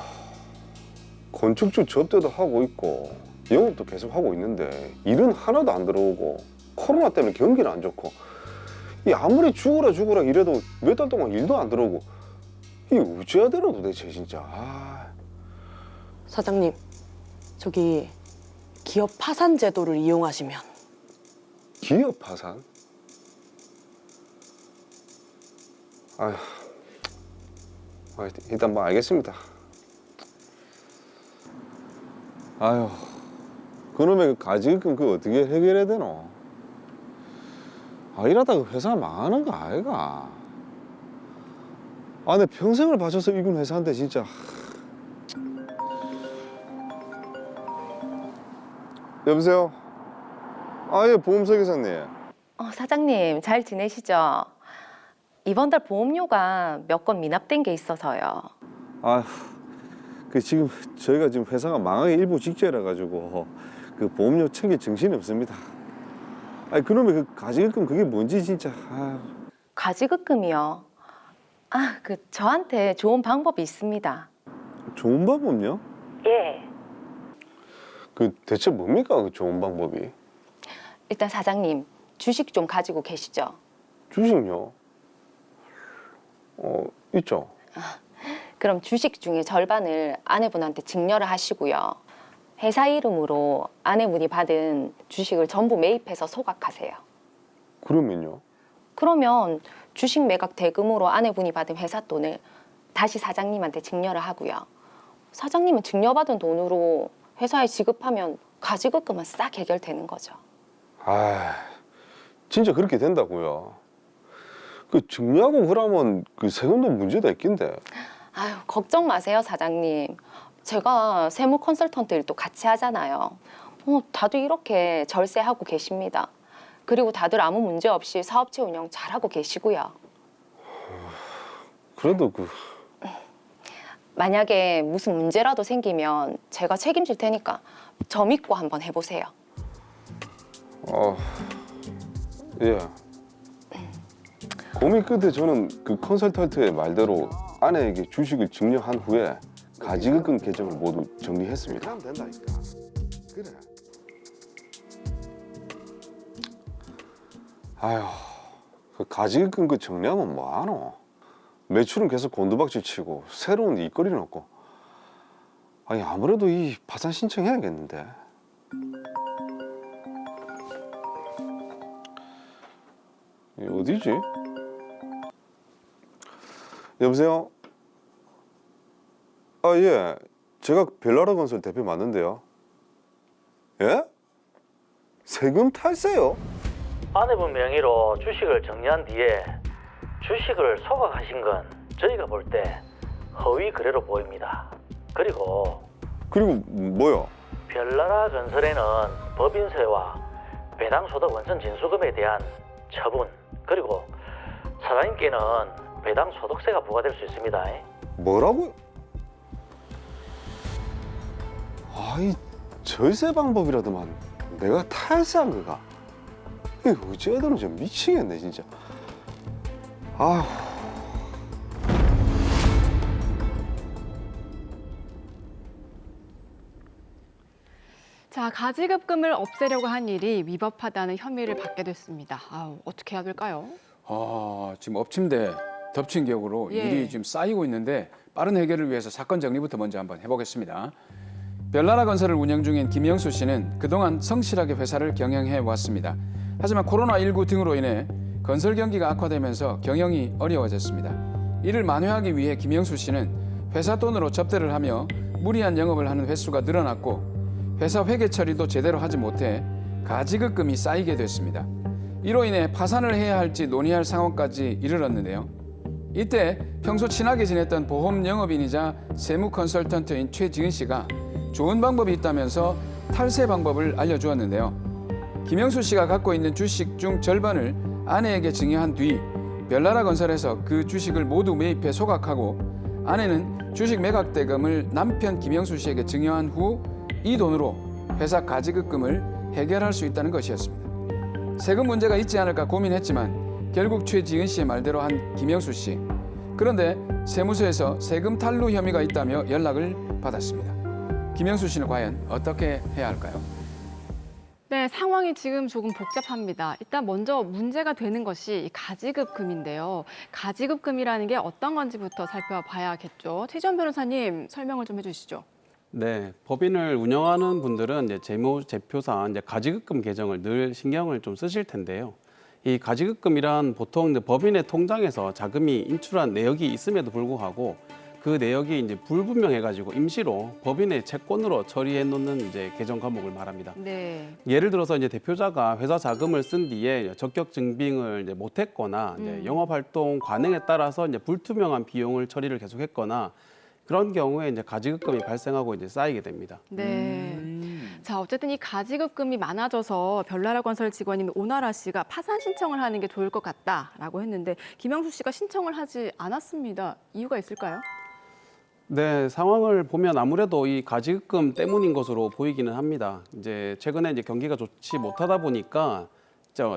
건축주 접대도 하고 있고 영업도 계속 하고 있는데 일은 하나도 안 들어오고 코로나 때문에 경기는 안 좋고 이 아무리 죽으라 이래도 몇 달 동안 일도 안 들어오고 이게 어찌해야 되나 도대체 진짜. 사장님, 저기 기업 파산 제도를 이용하시면 기업 파산? 아휴, 일단 뭐 알겠습니다. 아휴, 그놈의 가지금 그 어떻게 해결해야 되노? 이러다가 회사 망하는 거 아이가? 내 평생을 바쳐서 이군 회사인데 진짜. 여보세요? 예, 보험사 기사님. 사장님 잘 지내시죠? 이번 달 보험료가 몇 건 미납된 게 있어서요. 지금 저희가 지금 회사가 망하기 일부 직전이라 가지고 그 보험료 챙길 정신이 없습니다. 그놈의 그 가지급금 그게 뭔지 진짜. 가지급금이요? 저한테 좋은 방법이 있습니다. 좋은 방법요? 예. 대체 뭡니까 그 좋은 방법이? 일단 사장님 주식 좀 가지고 계시죠? 주식요? 있죠. 그럼 주식 중에 절반을 아내분한테 증여를 하시고요. 회사 이름으로 아내분이 받은 주식을 전부 매입해서 소각하세요. 그러면요? 그러면 주식 매각 대금으로 아내분이 받은 회사 돈을 다시 사장님한테 증여를 하고요. 사장님은 증여받은 돈으로 회사에 지급하면 가지급금은 싹 해결되는 거죠. 진짜 그렇게 된다고요? 증여하고 그러면 세금도 문제도 있긴데. 걱정 마세요, 사장님. 제가 세무 컨설턴트 일도 같이 하잖아요. 다들 이렇게 절세하고 계십니다. 그리고 다들 아무 문제 없이 사업체 운영 잘하고 계시고요. 그래도 만약에 무슨 문제라도 생기면 제가 책임질 테니까 저 믿고 한번 해보세요. 예. 고민 끝에 저는 그 컨설턴트의 말대로 아내에게 주식을 증여한 후에 가지급금 계정을 모두 정리했습니다. 그럼 된다니까. 그래. 그 가지급금 그 정리하면 뭐하노? 매출은 계속 곤두박질 치고 새로운 일거리는 없고. 아무래도 이 파산 신청해야겠는데. 이 어디지? 여보세요? 예. 제가 벨라라 건설 대표 맞는데요. 예? 세금 탈세요? 아내분 명의로 주식을 정리한 뒤에 주식을 소각하신 건 저희가 볼 때 허위 거래로 보입니다. 그리고 뭐요? 별나라 건설에는 법인세와 배당소득 원천 징수금에 대한 처분, 그리고 사장님께는 배당 소득세가 부과될 수 있습니다. 뭐라고요? 이 절세 방법이라더만 내가 탈세한 거가 이게 어찌해야 되는지 미치겠네 진짜. 자, 가지급금을 없애려고 한 일이 위법하다는 혐의를 받게 됐습니다. 어떻게 해야 될까요? 지금 엎침대 덮친 격으로 예. 일이 지금 쌓이고 있는데 빠른 해결을 위해서 사건 정리부터 먼저 한번 해보겠습니다. 별나라 건설을 운영 중인 김영수 씨는 그동안 성실하게 회사를 경영해 왔습니다. 하지만 코로나19 등으로 인해 건설 경기가 악화되면서 경영이 어려워졌습니다. 이를 만회하기 위해 김영수 씨는 회사 돈으로 접대를 하며 무리한 영업을 하는 횟수가 늘어났고 회사 회계 처리도 제대로 하지 못해 가지급금이 쌓이게 됐습니다. 이로 인해 파산을 해야 할지 논의할 상황까지 이르렀는데요. 이때 평소 친하게 지냈던 보험 영업인이자 세무 컨설턴트인 최지은 씨가 좋은 방법이 있다면서 탈세 방법을 알려주었는데요. 김영수 씨가 갖고 있는 주식 중 절반을 아내에게 증여한 뒤 별나라 건설에서 그 주식을 모두 매입해 소각하고 아내는 주식 매각 대금을 남편 김영수 씨에게 증여한 후 이 돈으로 회사 가지급금을 해결할 수 있다는 것이었습니다. 세금 문제가 있지 않을까 고민했지만 결국 최지은 씨의 말대로 한 김영수 씨. 그런데 세무서에서 세금 탈루 혐의가 있다며 연락을 받았습니다. 김영수 씨는 과연 어떻게 해야 할까요? 네, 상황이 지금 조금 복잡합니다. 일단 먼저 문제가 되는 것이 이 가지급금인데요. 가지급금이라는 게 어떤 건지부터 살펴봐야겠죠. 최지원 변호사님 설명을 좀 해주시죠. 네, 법인을 운영하는 분들은 이제 재무제표상 이제 가지급금 계정을 늘 신경을 좀 쓰실 텐데요. 이 가지급금이란 보통 이제 법인의 통장에서 자금이 인출한 내역이 있음에도 불구하고 그 내역이 이제 불분명해가지고 임시로 법인의 채권으로 처리해 놓는 이제 계정 과목을 말합니다. 네. 예를 들어서 이제 대표자가 회사 자금을 쓴 뒤에 적격 증빙을 이제 못했거나 이제 영업활동 관행에 따라서 이제 불투명한 비용을 처리를 계속했거나 그런 경우에 이제 가지급금이 발생하고 이제 쌓이게 됩니다. 네. 자, 어쨌든 이 가지급금이 많아져서 별나라 건설 직원인 오나라 씨가 파산 신청을 하는 게 좋을 것 같다라고 했는데 김영수 씨가 신청을 하지 않았습니다. 이유가 있을까요? 네, 상황을 보면 아무래도 이 가지급금 때문인 것으로 보이기는 합니다. 이제 최근에 이제 경기가 좋지 못하다 보니까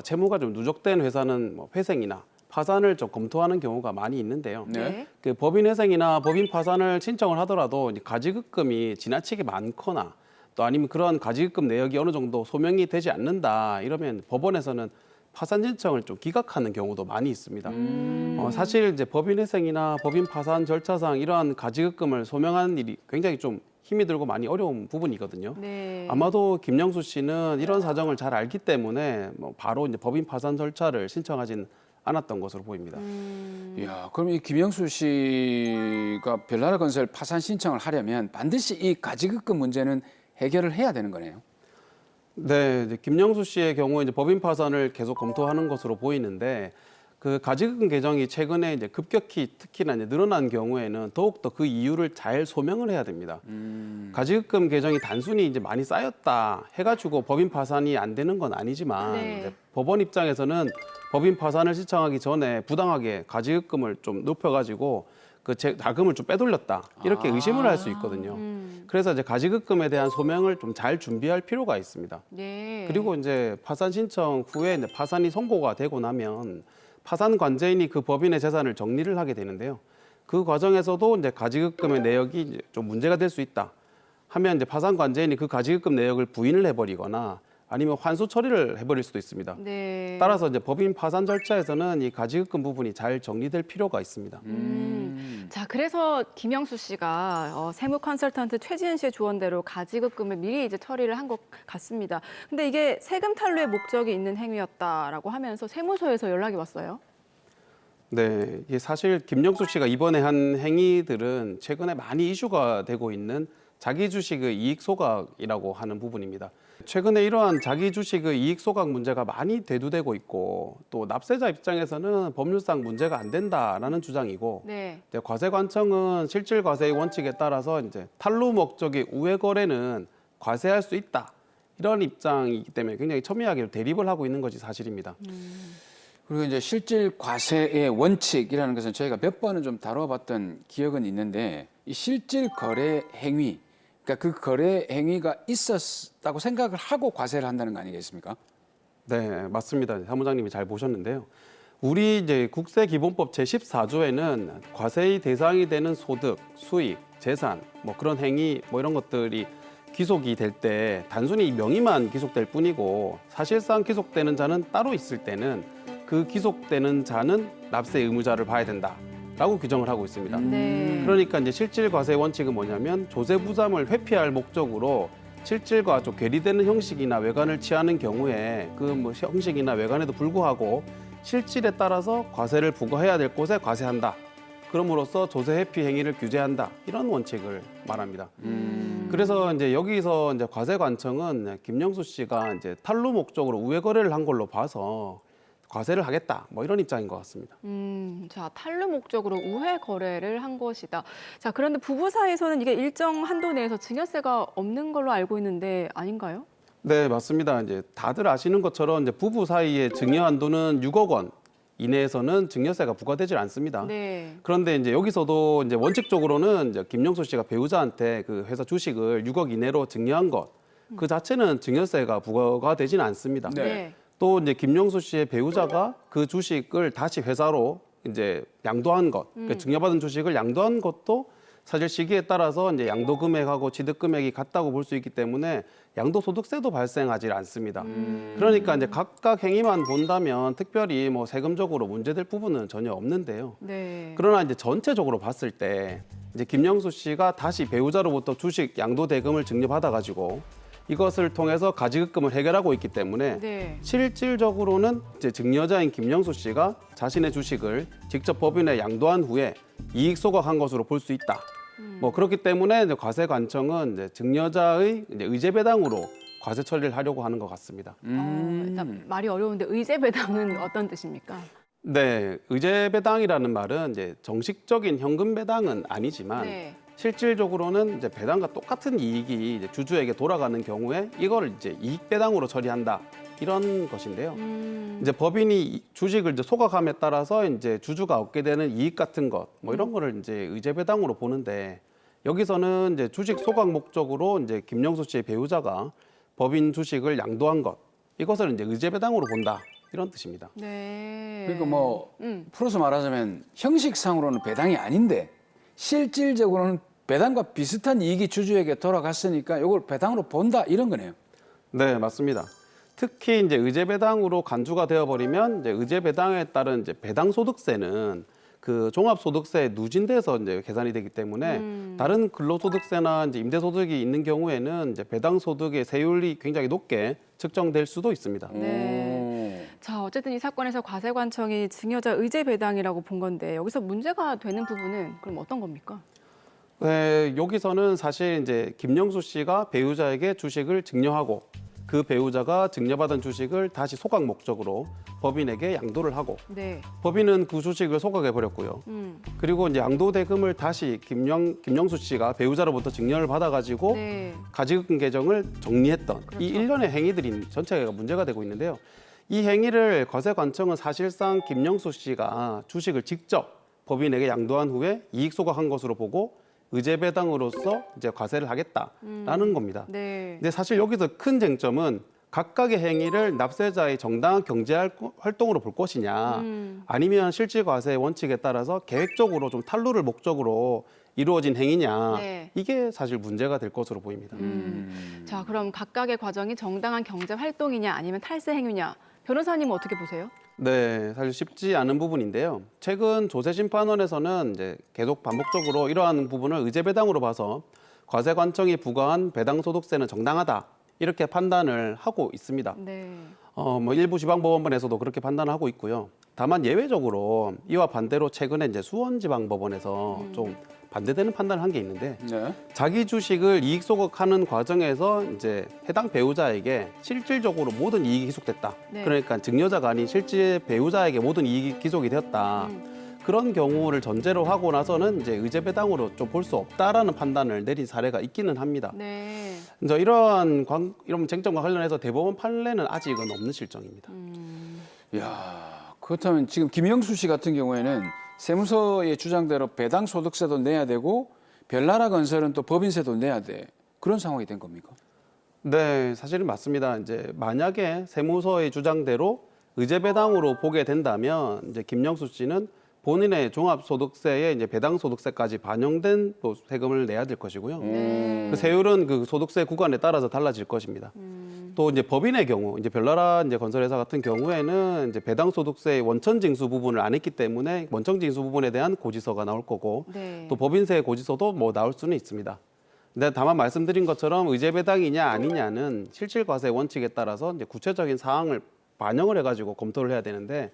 채무가 좀 누적된 회사는 뭐 회생이나 파산을 좀 검토하는 경우가 많이 있는데요. 네. 그 법인 회생이나 법인 파산을 신청을 하더라도 이제 가지급금이 지나치게 많거나 또 아니면 그런 가지급금 내역이 어느 정도 소명이 되지 않는다 이러면 법원에서는 파산 신청을 좀 기각하는 경우도 많이 있습니다. 사실 이제 법인 회생이나 법인 파산 절차상 이러한 가지급금을 소명하는 일이 굉장히 좀 힘이 들고 많이 어려운 부분이거든요. 네. 아마도 김영수 씨는 이런 사정을 잘 알기 때문에 뭐 바로 이제 법인 파산 절차를 신청하진 않았던 것으로 보입니다. 이야, 그럼 이 김영수 씨가 별나라 건설 파산 신청을 하려면 반드시 이 가지급금 문제는 해결을 해야 되는 거네요. 네, 이제 김영수 씨의 경우 이제 법인 파산을 계속 검토하는 것으로 보이는데 그 가지급금 계정이 최근에 이제 급격히 특히나 이제 늘어난 경우에는 더욱더 그 이유를 잘 소명을 해야 됩니다. 가지급금 계정이 단순히 이제 많이 쌓였다 해가지고 법인 파산이 안 되는 건 아니지만 네. 이제 법원 입장에서는 법인 파산을 신청하기 전에 부당하게 가지급금을 좀 높여가지고 그 자금을 좀 빼돌렸다 이렇게 의심을 할 수 있거든요. 그래서 이제 가지급금에 대한 소명을 좀 잘 준비할 필요가 있습니다. 네. 그리고 이제 파산 신청 후에 이제 파산이 선고가 되고 나면 파산 관제인이 그 법인의 재산을 정리를 하게 되는데요. 그 과정에서도 이제 가지급금의 내역이 이제 좀 문제가 될 수 있다 하면 이제 파산 관제인이 그 가지급금 내역을 부인을 해버리거나 아니면 환수 처리를 해버릴 수도 있습니다. 네. 따라서 이제 법인 파산 절차에서는 이 가지급금 부분이 잘 정리될 필요가 있습니다. 자, 그래서 김영수 씨가 세무 컨설턴트 최지은 씨의 조언대로 가지급금을 미리 이제 처리를 한 것 같습니다. 근데 이게 세금 탈루의 목적이 있는 행위였다라고 하면서 세무서에서 연락이 왔어요. 네, 이게 사실 김영수 씨가 이번에 한 행위들은 최근에 많이 이슈가 되고 있는 자기 주식의 이익 소각이라고 하는 부분입니다. 최근에 이러한 자기 주식의 이익 소각 문제가 많이 대두되고 있고 또 납세자 입장에서는 법률상 문제가 안 된다라는 주장이고 네. 과세관청은 실질 과세의 원칙에 따라서 이제 탈루 목적의 우회 거래는 과세할 수 있다 이런 입장이기 때문에 굉장히 첨예하게 대립을 하고 있는 것이 사실입니다. 그리고 이제 실질 과세의 원칙이라는 것은 저희가 몇 번은 좀 다뤄봤던 기억은 있는데 이 실질 거래 행위, 그러니까 그 거래 행위가 있었다고 생각을 하고 과세를 한다는 거 아니겠습니까? 네, 맞습니다. 사무장님이 잘 보셨는데요. 우리 이제 국세기본법 제14조에는 과세의 대상이 되는 소득, 수익, 재산, 뭐 그런 행위, 뭐 이런 것들이 귀속이 될 때 단순히 명의만 귀속될 뿐이고 사실상 귀속되는 자는 따로 있을 때는 그 기속되는 자는 납세 의무자를 봐야 된다라고 규정을 하고 있습니다. 네. 그러니까 이제 실질과세 원칙은 뭐냐면 조세 부담을 회피할 목적으로 실질과 좀 괴리되는 형식이나 외관을 취하는 경우에 그 뭐 형식이나 외관에도 불구하고 실질에 따라서 과세를 부과해야 될 곳에 과세한다. 그럼으로써 조세 회피 행위를 규제한다. 이런 원칙을 말합니다. 그래서 이제 여기서 이제 과세관청은 김영수 씨가 이제 탈루 목적으로 우회 거래를 한 걸로 봐서 과세를 하겠다. 뭐 이런 입장인 것 같습니다. 자, 탈루 목적으로 우회 거래를 한 것이다. 자, 그런데 부부 사이에서는 이게 일정 한도 내에서 증여세가 없는 걸로 알고 있는데 아닌가요? 네, 맞습니다. 이제 다들 아시는 것처럼 이제 부부 사이의 증여 한도는 6억 원 이내에서는 증여세가 부과되질 않습니다. 네. 그런데 이제 여기서도 이제 원칙적으로는 이제 김영수 씨가 배우자한테 그 회사 주식을 6억 이내로 증여한 것, 그 자체는 증여세가 부과가 되지는 않습니다. 네. 또 이제 김영수 씨의 배우자가 그 주식을 다시 회사로 이제 양도한 것, 그러니까 증여받은 주식을 양도한 것도 사실 시기에 따라서 이제 양도 금액하고 취득 금액이 같다고 볼 수 있기 때문에 양도소득세도 발생하지 않습니다. 그러니까 이제 각각 행위만 본다면 특별히 뭐 세금적으로 문제될 부분은 전혀 없는데요. 네. 그러나 이제 전체적으로 봤을 때 이제 김영수 씨가 다시 배우자로부터 주식 양도 대금을 증여받아가지고 이것을 통해서 가지급금을 해결하고 있기 때문에 네. 실질적으로는 이제 증여자인 김영수 씨가 자신의 주식을 직접 법인에 양도한 후에 이익 소각한 것으로 볼 수 있다. 뭐 그렇기 때문에 이제 과세관청은 이제 증여자의 이제 의제 배당으로 과세 처리를 하려고 하는 것 같습니다. 일단 말이 어려운데 의제 배당은 어떤 뜻입니까? 네, 의제 배당이라는 말은 이제 정식적인 현금 배당은 아니지만 네. 실질적으로는 이제 배당과 똑같은 이익이 이제 주주에게 돌아가는 경우에 이걸 이제 이익 배당으로 처리한다. 이런 것인데요. 이제 법인이 주식을 이제 소각함에 따라서 이제 주주가 얻게 되는 이익 같은 것, 뭐 이런 거를 이제 의제 배당으로 보는데 여기서는 이제 주식 소각 목적으로 이제 김영수 씨의 배우자가 법인 주식을 양도한 것, 이것을 이제 의제 배당으로 본다. 이런 뜻입니다. 네. 그러니까 뭐 풀어서 말하자면 형식상으로는 배당이 아닌데 실질적으로는 배당과 비슷한 이익이 주주에게 돌아갔으니까 이걸 배당으로 본다 이런 거네요. 네, 맞습니다. 특히 이제 의제 배당으로 간주가 되어버리면 이제 의제 배당에 따른 이제 배당 소득세는 그 종합소득세에 누진돼서 이제 계산이 되기 때문에 다른 근로소득세나 이제 임대소득이 있는 경우에는 이제 배당 소득의 세율이 굉장히 높게 측정될 수도 있습니다. 네. 자, 어쨌든 이 사건에서 과세관청이 증여자 의제 배당이라고 본 건데 여기서 문제가 되는 부분은 그럼 어떤 겁니까? 네, 여기서는 사실 이제 김영수 씨가 배우자에게 주식을 증여하고 그 배우자가 증여받은 주식을 다시 소각 목적으로 법인에게 양도를 하고 네. 법인은 그 주식을 소각해 버렸고요. 그리고 이제 양도 대금을 다시 김영수 씨가 배우자로부터 증여를 받아가지고 네. 가지금 계정을 정리했던 이 일련의 행위들이 전체가 문제가 되고 있는데요. 이 행위를 과세관청은 사실상 김영수 씨가 주식을 직접 법인에게 양도한 후에 이익 소각한 것으로 보고 의제 배당으로서 이제 과세를 하겠다라는 겁니다. 네. 근데 사실 여기서 큰 쟁점은 각각의 행위를 납세자의 정당한 경제 활동으로 볼 것이냐 아니면 실질과세 원칙에 따라서 계획적으로 좀 탈루를 목적으로 이루어진 행위냐 네. 이게 사실 문제가 될 것으로 보입니다. 자, 그럼 각각의 과정이 정당한 경제 활동이냐 아니면 탈세 행위냐 변호사님은 어떻게 보세요? 네, 사실 쉽지 않은 부분인데요. 최근 조세심판원에서는 이제 계속 반복적으로 이러한 부분을 의제 배당으로 봐서 과세관청이 부과한 배당소득세는 정당하다 이렇게 판단을 하고 있습니다. 네. 뭐 일부 지방법원에서도 그렇게 판단하고 있고요. 다만 예외적으로 이와 반대로 최근에 이제 수원지방법원에서 좀 반대되는 판단을 한 게 있는데 자기 주식을 이익 소각하는 과정에서 이제 해당 배우자에게 실질적으로 모든 이익이 기속됐다. 네. 그러니까 증여자가 아닌 실제 배우자에게 모든 이익이 기속이 되었다. 그런 경우를 전제로 하고 나서는 이제 의제 배당으로 좀 볼 수 없다라는 판단을 내린 사례가 있기는 합니다. 네. 이제 이런 쟁점과 관련해서 대법원 판례는 아직은 없는 실정입니다. 야, 그렇다면 지금 김영수 씨 같은 경우에는 세무서의 주장대로 배당 소득세도 내야 되고 별나라 건설은 또 법인세도 내야 돼. 그런 상황이 된 겁니까? 네, 사실은 맞습니다. 이제 만약에 세무서의 주장대로 의제 배당으로 보게 된다면 이제 김영수 씨는 본인의 종합소득세에 이제 배당소득세까지 반영된 또 세금을 내야 될 것이고요. 그 세율은 그 소득세 구간에 따라서 달라질 것입니다. 또 이제 법인의 경우, 이제 별나라 이제 건설회사 같은 경우에는 이제 배당 소득세의 원천 징수 부분을 안 했기 때문에 원천 징수 부분에 대한 고지서가 나올 거고, 네. 또 법인세 고지서도 뭐 나올 수는 있습니다. 근데 다만 말씀드린 것처럼 의제 배당이냐 아니냐는 실질과세 원칙에 따라서 이제 구체적인 사항을 반영을 해가지고 검토를 해야 되는데,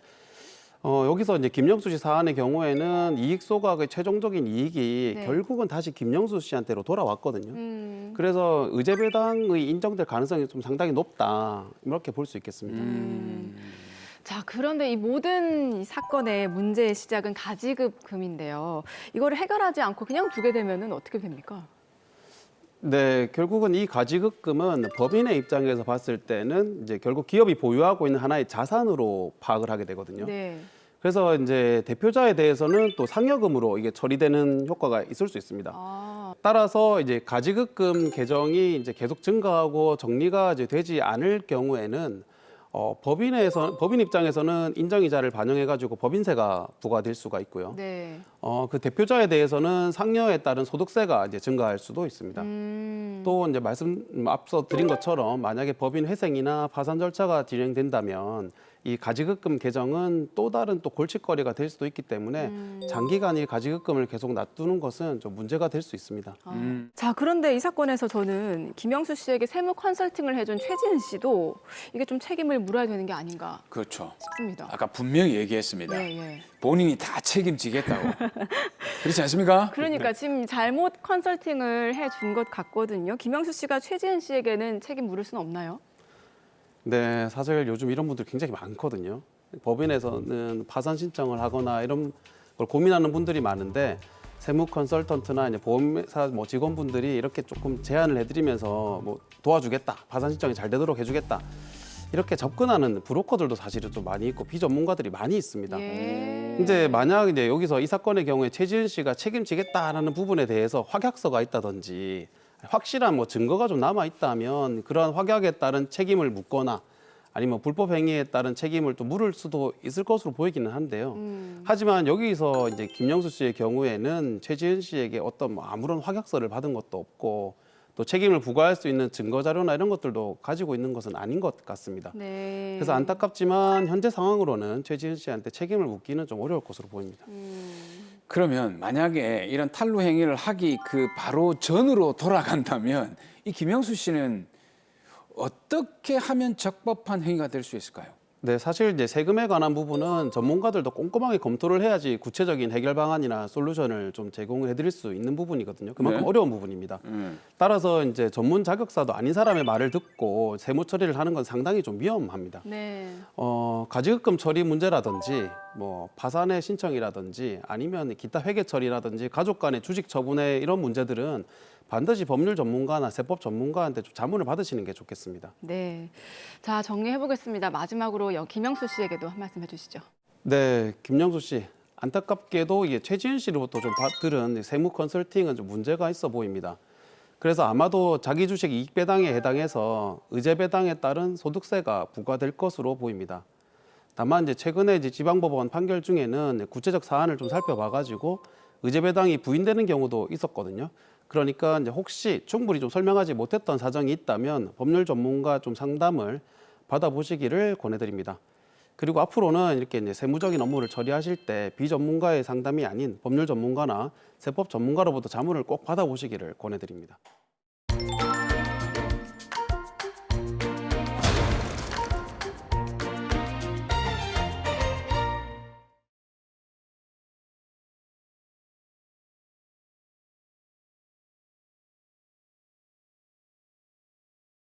여기서 이제 김영수 씨 사안의 경우에는 이익 소각의 최종적인 이익이 네. 결국은 다시 김영수 씨한테로 돌아왔거든요. 그래서 의제 배당의 인정될 가능성이 좀 상당히 높다, 이렇게 볼 수 있겠습니다. 자, 그런데 이 모든 이 사건의 문제의 시작은 가지급금인데요. 이거를 해결하지 않고 그냥 두게 되면은 어떻게 됩니까? 네, 결국은 이 가지급금은 법인의 입장에서 봤을 때는 이제 결국 기업이 보유하고 있는 하나의 자산으로 파악을 하게 되거든요. 네. 그래서 이제 대표자에 대해서는 또 상여금으로 이게 처리되는 효과가 있을 수 있습니다. 따라서 이제 가지급금 계정이 이제 계속 증가하고 정리가 이제 되지 않을 경우에는 법인 입장에서는 인정이자를 반영해가지고 법인세가 부과될 수가 있고요. 네. 그 대표자에 대해서는 상여에 따른 소득세가 이제 증가할 수도 있습니다. 또 이제 앞서 드린 것처럼 만약에 법인 회생이나 파산 절차가 진행된다면 이 가지급금 계정은 또 다른 또 골칫거리가 될 수도 있기 때문에 장기간 이 가지급금을 계속 놔두는 것은 좀 문제가 될 수 있습니다. 자, 그런데 이 사건에서 저는 김영수 씨에게 세무 컨설팅을 해준 최지은 씨도 이게 좀 책임을 물어야 되는 게 아닌가 그렇죠. 싶습니다. 아까 분명히 얘기했습니다. 예, 예. 본인이 다 책임지겠다고. 그렇지 않습니까? 그러니까 지금 잘못 컨설팅을 해준 것 같거든요. 김영수 씨가 최지은 씨에게는 책임 물을 수는 없나요? 네, 사실 요즘 이런 분들 굉장히 많거든요. 법인에서는 파산 신청을 하거나 이런 걸 고민하는 분들이 많은데, 세무 컨설턴트나 이제 보험회사 뭐 직원분들이 이렇게 조금 제안을 해드리면서 뭐 도와주겠다, 파산 신청이 잘 되도록 해주겠다, 이렇게 접근하는 브로커들도 사실은 좀 많이 있고 비전문가들이 많이 있습니다. 이제 만약 이제 여기서 이 사건의 경우에 최지은 씨가 책임지겠다라는 부분에 대해서 확약서가 있다든지 확실한 뭐 증거가 좀 남아 있다면 그러한 확약에 따른 책임을 묻거나 아니면 불법 행위에 따른 책임을 또 물을 수도 있을 것으로 보이기는 한데요. 하지만 여기서 이제 김영수 씨의 경우에는 최지은 씨에게 어떤 뭐 아무런 확약서를 받은 것도 없고 또 책임을 부과할 수 있는 증거 자료나 이런 것들도 가지고 있는 것은 아닌 것 같습니다. 네. 그래서 안타깝지만 현재 상황으로는 최지은 씨한테 책임을 묻기는 좀 어려울 것으로 보입니다. 그러면 만약에 이런 탈루 행위를 하기 그 바로 전으로 돌아간다면 이 김영수 씨는 어떻게 하면 적법한 행위가 될 수 있을까요? 네, 사실 이제 세금에 관한 부분은 전문가들도 꼼꼼하게 검토를 해야지 구체적인 해결 방안이나 솔루션을 좀 제공해 드릴 수 있는 부분이거든요. 그만큼 네. 어려운 부분입니다. 따라서 이제 전문 자격사도 아닌 사람의 말을 듣고 세무 처리를 하는 건 상당히 좀 위험합니다. 네. 가지급금 처리 문제라든지 뭐 파산의 신청이라든지 아니면 기타 회계 처리라든지 가족 간의 주식 처분의 이런 문제들은 반드시 법률 전문가나 세법 전문가한테 좀 자문을 받으시는 게 좋겠습니다. 네. 자, 정리해 보겠습니다. 마지막으로 김영수 씨에게도 한 말씀 해주시죠. 네, 김영수 씨. 안타깝게도 이게 최지은 씨로부터 좀 들은 세무 컨설팅은 좀 문제가 있어 보입니다. 그래서 아마도 자기 주식 이익 배당에 해당해서 의제 배당에 따른 소득세가 부과될 것으로 보입니다. 다만 이제 최근에 이제 지방법원 판결 중에는 구체적 사안을 좀 살펴봐가지고 의제 배당이 부인되는 경우도 있었거든요. 그러니까 이제 혹시 충분히 좀 설명하지 못했던 사정이 있다면 법률 전문가 좀 상담을 받아보시기를 권해드립니다. 그리고 앞으로는 이렇게 이제 세무적인 업무를 처리하실 때 비전문가의 상담이 아닌 법률 전문가나 세법 전문가로부터 자문을 꼭 받아보시기를 권해드립니다.